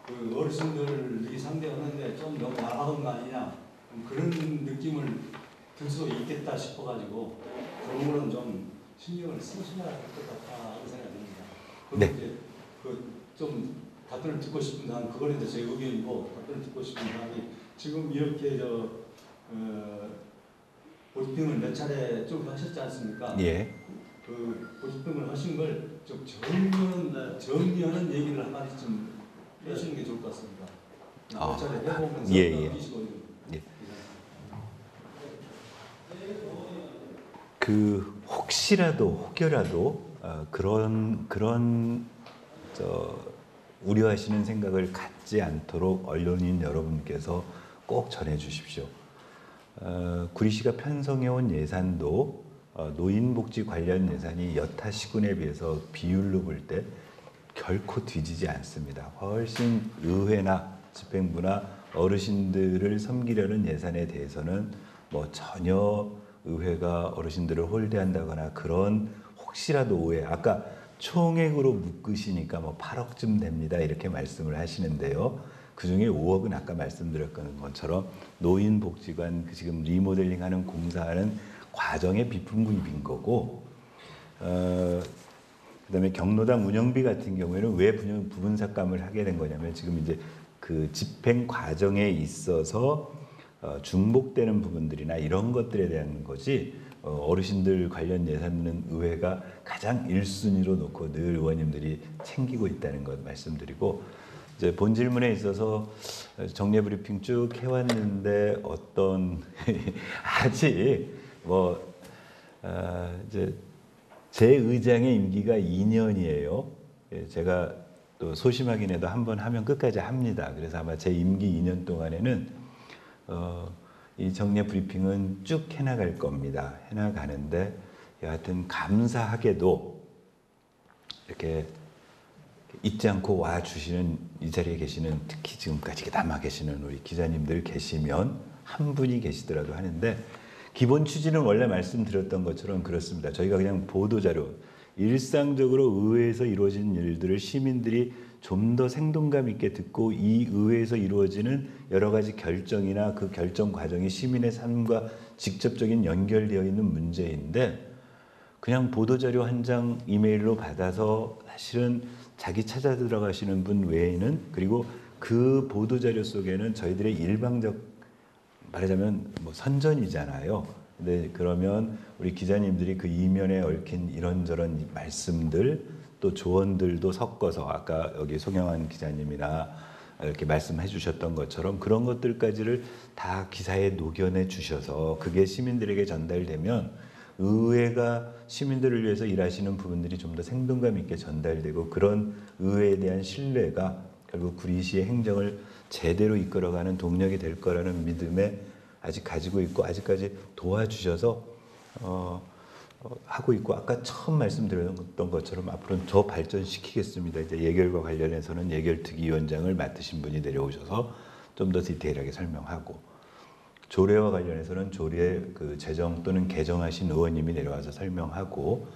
그 어르신들이 상대하는데 좀 너무 나아간 거 아니냐 그런 느낌을 들 수도 있겠다 싶어가지고 그런 거는 좀 신경을 쓰셔야 될 것 같다고 생각됩니다. 네. 좀 답변을 듣고 싶은 사람 그거는 이제 제 의견이고 답변을 듣고 싶은 사람이 지금 이렇게 보집행을 몇 차례 좀 하셨지 않습니까? 예. 그 보집행을 하신 걸 좀 정리하는 얘기를 한마디쯤 해주시는 게 좋을 것 같습니다. 몇 차례 해보면서 예. 예. 혹여라도 그런 우려하시는 생각을 갖지 않도록 언론인 여러분께서 꼭 전해 주십시오. 구리시가 편성해온 예산도 노인복지 관련 예산이 여타 시군에 비해서 비율로 볼 때 결코 뒤지지 않습니다. 훨씬 의회나 집행부나 어르신들을 섬기려는 예산에 대해서는 전혀 의회가 어르신들을 홀대한다거나 그런 혹시라도 오해, 아까 총액으로 묶으시니까 8억쯤 됩니다 이렇게 말씀을 하시는데요. 그중에 5억은 아까 말씀드렸던 것처럼 노인복지관 지금 리모델링하는 공사하는 과정의 비품구입인 거고, 그다음에 경로당 운영비 같은 경우에는 왜 부분 삭감을 하게 된 거냐면 지금 이제 그 집행 과정에 있어서 중복되는 부분들이나 이런 것들에 대한 거지 어르신들 관련 예산은 의회가 가장 1순위로 놓고 늘 의원님들이 챙기고 있다는 것 말씀드리고, 이제 본 질문에 있어서 정례 브리핑 쭉 해왔는데 아직 이제 제 의장의 임기가 2년이에요. 제가 또 소심하긴 해도 한번 하면 끝까지 합니다. 그래서 아마 제 임기 2년 동안에는 이 정례 브리핑은 쭉 해나갈 겁니다. 해나가는데 여하튼 감사하게도 이렇게 잊지 않고 와주시는 이 자리에 계시는 특히 지금까지 남아 계시는 우리 기자님들 계시면 한 분이 계시더라도 하는데 기본 취지는 원래 말씀드렸던 것처럼 그렇습니다. 저희가 그냥 보도자료 일상적으로 의회에서 이루어진 일들을 시민들이 좀 더 생동감 있게 듣고 이 의회에서 이루어지는 여러 가지 결정이나 그 결정 과정이 시민의 삶과 직접적인 연결되어 있는 문제인데 그냥 보도자료 한 장 이메일로 받아서 사실은 자기 찾아 들어가시는 분 외에는 그리고 그 보도자료 속에는 저희들의 일방적 말하자면 뭐 선전이잖아요. 근데 그러면 우리 기자님들이 그 이면에 얽힌 이런저런 말씀들 또 조언들도 섞어서 아까 여기 송영환 기자님이나 이렇게 말씀해 주셨던 것처럼 그런 것들까지를 다 기사에 녹여내 주셔서 그게 시민들에게 전달되면 의회가 시민들을 위해서 일하시는 부분들이 좀 더 생동감 있게 전달되고 그런 의회에 대한 신뢰가 결국 구리시의 행정을 제대로 이끌어가는 동력이 될 거라는 믿음에 아직 가지고 있고 아직까지 도와주셔서 하고 있고 아까 처음 말씀드렸던 것처럼 앞으로는 더 발전시키겠습니다. 이제 예결과 관련해서는 예결특위위원장을 맡으신 분이 내려오셔서 좀 더 디테일하게 설명하고 조례와 관련해서는 조례 그 제정 또는 개정하신 의원님이 내려와서 설명하고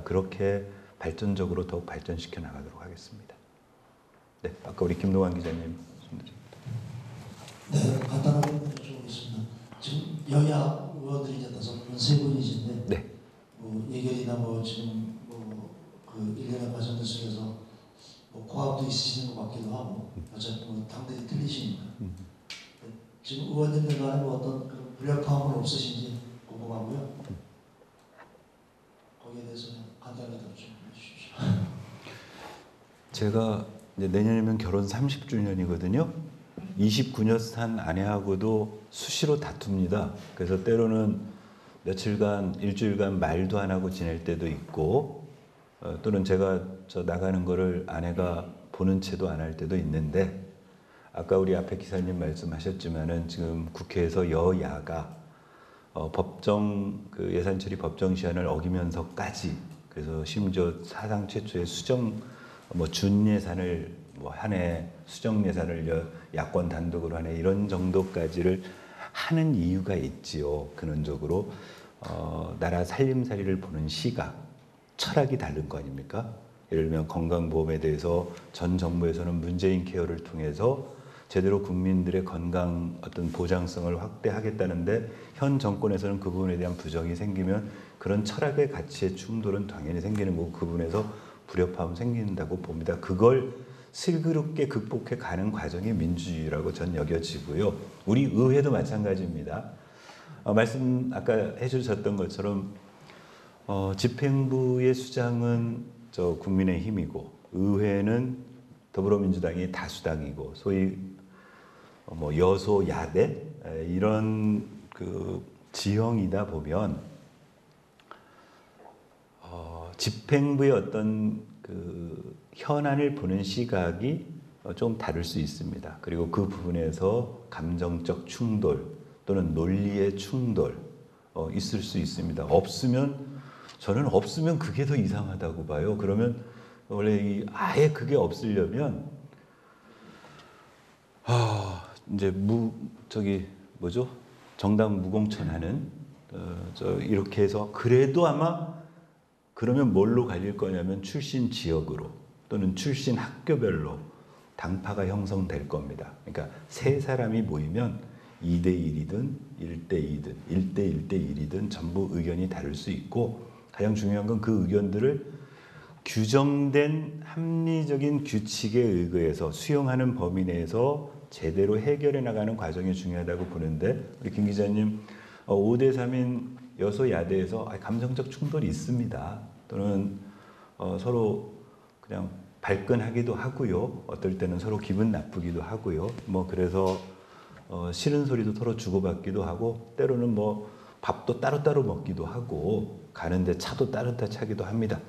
그렇게 발전적으로 더욱 발전시켜 나가도록 하겠습니다. 네, 아까 우리 김동완 기자님 말씀드립니다. 네, 간단하게 여쭤보겠습니다. 지금 여야 의원들이 이제 5분, 3분이신데 네. 뭐 예결이나 뭐 지금 뭐그 일련의 과정들 속에서 뭐 고함도 있으시는 것 같기도 하고 어차피 뭐 당들이 틀리시니까 지금 의원님들 간에 뭐 어떤 그런 불협화음은 없으신지 궁금하고요. 거기에 대해서 간단하게 좀 해주십시오. 제가 이제 내년이면 결혼 30주년이거든요. 29년 산 아내하고도 수시로 다툽니다. 그래서 때로는 며칠간, 일주일간 말도 안 하고 지낼 때도 있고 또는 제가 나가는 거를 아내가 보는 채도 안 할 때도 있는데 아까 우리 앞에 기사님 말씀하셨지만은 지금 국회에서 여야가 법정 그 예산 처리 법정 시한을 어기면서까지 그래서 심지어 사상 최초의 수정 뭐 준 예산을 뭐 한 해 수정 예산을 야권 단독으로 하네 이런 정도까지를 하는 이유가 있지요. 근원적으로 나라 살림살이를 보는 시각, 철학이 다른 거 아닙니까? 예를 들면 건강보험에 대해서 전 정부에서는 문재인 케어를 통해서 제대로 국민들의 건강 어떤 보장성을 확대하겠다는데 현 정권에서는 그 부분에 대한 부정이 생기면 그런 철학의 가치의 충돌은 당연히 생기는 거고 그 부분에서 불협화음 생긴다고 봅니다. 그걸 슬그럽게 극복해 가는 과정이 민주주의라고 전 여겨지고요. 우리 의회도 마찬가지입니다. 말씀 아까 해주셨던 것처럼 집행부의 수장은 국민의힘이고 의회는 더불어민주당이 다수당이고 소위 뭐 여소야대 이런 그 지형이다 보면 집행부의 어떤 그 현안을 보는 시각이 좀 다를 수 있습니다. 그리고 그 부분에서 감정적 충돌 또는 논리의 충돌 있을 수 있습니다. 저는 없으면 그게 더 이상하다고 봐요. 그러면 원래 아예 그게 없으려면 이제 정당 무공천하는 이렇게 해서 그래도 아마 그러면 뭘로 갈릴 거냐면 출신 지역으로 또는 출신 학교별로 당파가 형성될 겁니다. 그러니까 세 사람이 모이면 2대1이든 1대2든 1대1대1이든 전부 의견이 다를 수 있고 가장 중요한 건 그 의견들을 규정된 합리적인 규칙에 의거해서 수용하는 범위 내에서 제대로 해결해 나가는 과정이 중요하다고 보는데 우리 김 기자님 5대3인 여소야대에서 감정적 충돌이 있습니다. 또는 서로 그냥 발끈하기도 하고요. 어떨 때는 서로 기분 나쁘기도 하고요. 뭐 그래서 싫은 소리도 서로 주고받기도 하고 때로는 뭐 밥도 따로따로 먹기도 하고 가는데 차도 따로 차기도 합니다.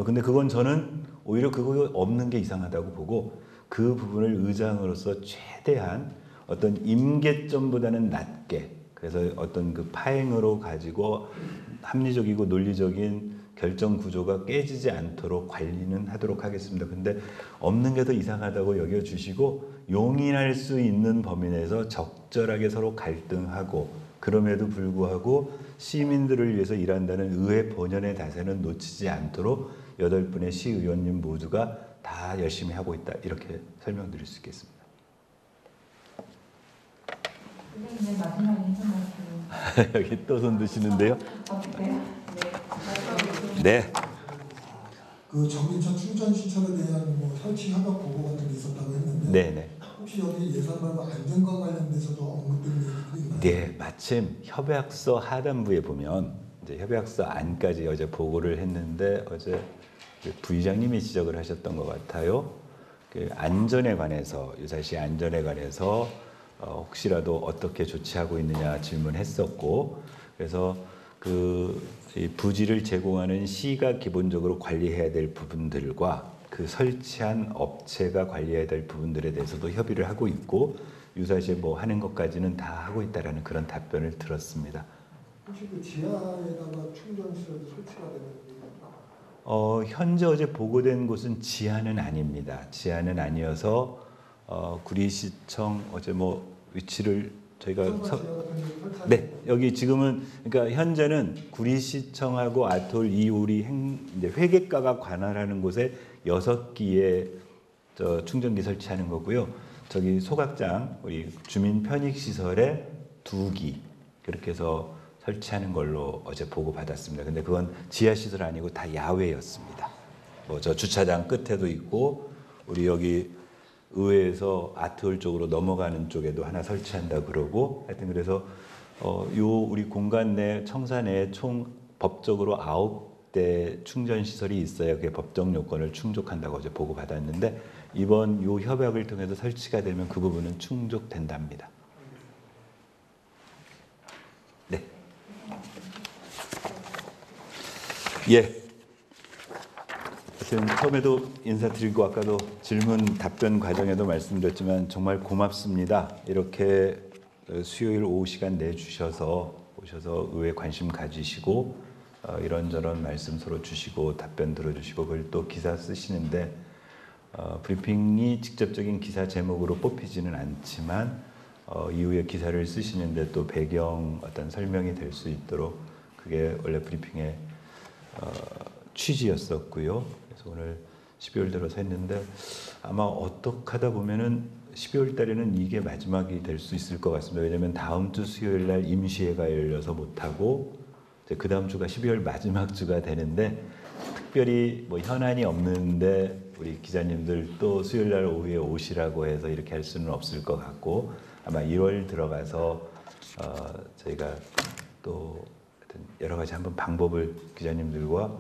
근데 그건 저는 오히려 그거 없는 게 이상하다고 보고 그 부분을 의장으로서 최대한 어떤 임계점보다는 낮게 그래서 어떤 그 파행으로 가지고 합리적이고 논리적인 결정 구조가 깨지지 않도록 관리는 하도록 하겠습니다. 근데 없는 게 더 이상하다고 여겨주시고 용인할 수 있는 범위 내에서 적절하게 서로 갈등하고 그럼에도 불구하고 시민들을 위해서 일한다는 의회 본연의 자세는 놓치지 않도록 8분의 시의원님 모두가 다 열심히 하고 있다. 이렇게 설명드릴 수 있겠습니다. 선생님 마지막 인사 말씀. 여기 또 손 드시는데요. 어떠세요? 네. 그 전기차 충전 시설에 대한 뭐 설치 협약 보고 같은 게 있었다고 했는데 네네. 혹시 여기 예산 말고 안전과 관련돼서도 언급된 얘기들이 있나요? 네, 마침 협약서 하단부에 보면 이제 협약서 안까지 어제 보고를 했는데 어제 그 부의장님이 지적을 하셨던 것 같아요. 그 안전에 관해서 유사시 안전에 관해서 혹시라도 어떻게 조치하고 있느냐 질문했었고 그래서 이 부지를 제공하는 시가 기본적으로 관리해야 될 부분들과 그 설치한 업체가 관리해야 될 부분들에 대해서도 협의를 하고 있고 유사시에 뭐 하는 것까지는 다 하고 있다라는 그런 답변을 들었습니다. 혹시 그 지하에다가 충전시설도 설치가 되는 얘기인가요? 현재 어제 보고된 곳은 지하는 아닙니다. 지하는 아니어서 구리시청 어제 뭐 위치를 저희가 네, 여기 지금은 그러니까 현재는 구리시청하고 아톨 이우리 이제 회계과가 관할하는 곳에 6기의 충전기 설치하는 거고요. 저기 소각장 우리 주민 편익 시설에 2기 그렇게 해서 설치하는 걸로 어제 보고 받았습니다. 근데 그건 지하 시설 아니고 다 야외였습니다. 뭐 저 주차장 끝에도 있고 우리 여기 의회에서 아트홀 쪽으로 넘어가는 쪽에도 하나 설치한다 그러고 하여튼 그래서 요 우리 공간 내 청사 내에 총 법적으로 9대 충전 시설이 있어야 그게 법적 요건을 충족한다고 어제 보고 받았는데 이번 요 협약을 통해서 설치가 되면 그 부분은 충족된답니다. 네. 예. 처음에도 인사드리고 아까도 질문 답변 과정에도 말씀드렸지만 정말 고맙습니다. 이렇게 수요일 오후 시간 내주셔서 오셔서 의회 관심 가지시고 이런저런 말씀 서로 주시고 답변 들어주시고 그걸 또 기사 쓰시는데 브리핑이 직접적인 기사 제목으로 뽑히지는 않지만 이후에 기사를 쓰시는데 또 배경 어떤 설명이 될 수 있도록 그게 원래 브리핑의 취지였었고요. 그래서 오늘 12월 들어서 했는데 아마 어떻게 하다 보면은 12월 달에는 이게 마지막이 될 수 있을 것 같습니다. 왜냐하면 다음 주 수요일 날 임시회가 열려서 못하고 그 다음 주가 12월 마지막 주가 되는데 특별히 뭐 현안이 없는데 우리 기자님들 또 수요일 날 오후에 오시라고 해서 이렇게 할 수는 없을 것 같고 아마 1월 들어가서 저희가 또 여러 가지 한번 방법을 기자님들과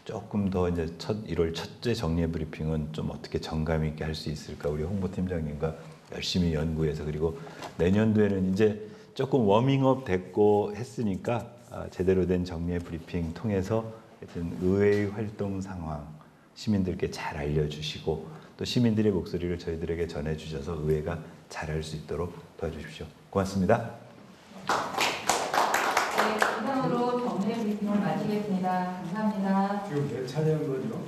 조금 더 이제 1월 첫째 정례 브리핑은 좀 어떻게 정감 있게 할 수 있을까 우리 홍보팀장님과 열심히 연구해서 그리고 내년도에는 이제 조금 워밍업 됐고 했으니까 제대로 된 정례 브리핑 통해서 하여튼 의회의 활동 상황 시민들께 잘 알려주시고 또 시민들의 목소리를 저희들에게 전해주셔서 의회가 잘할 수 있도록 도와주십시오. 고맙습니다. 이상으로 정례 브리핑을 마치겠습니다. 감사합니다. 지금 몇 차례인 거죠?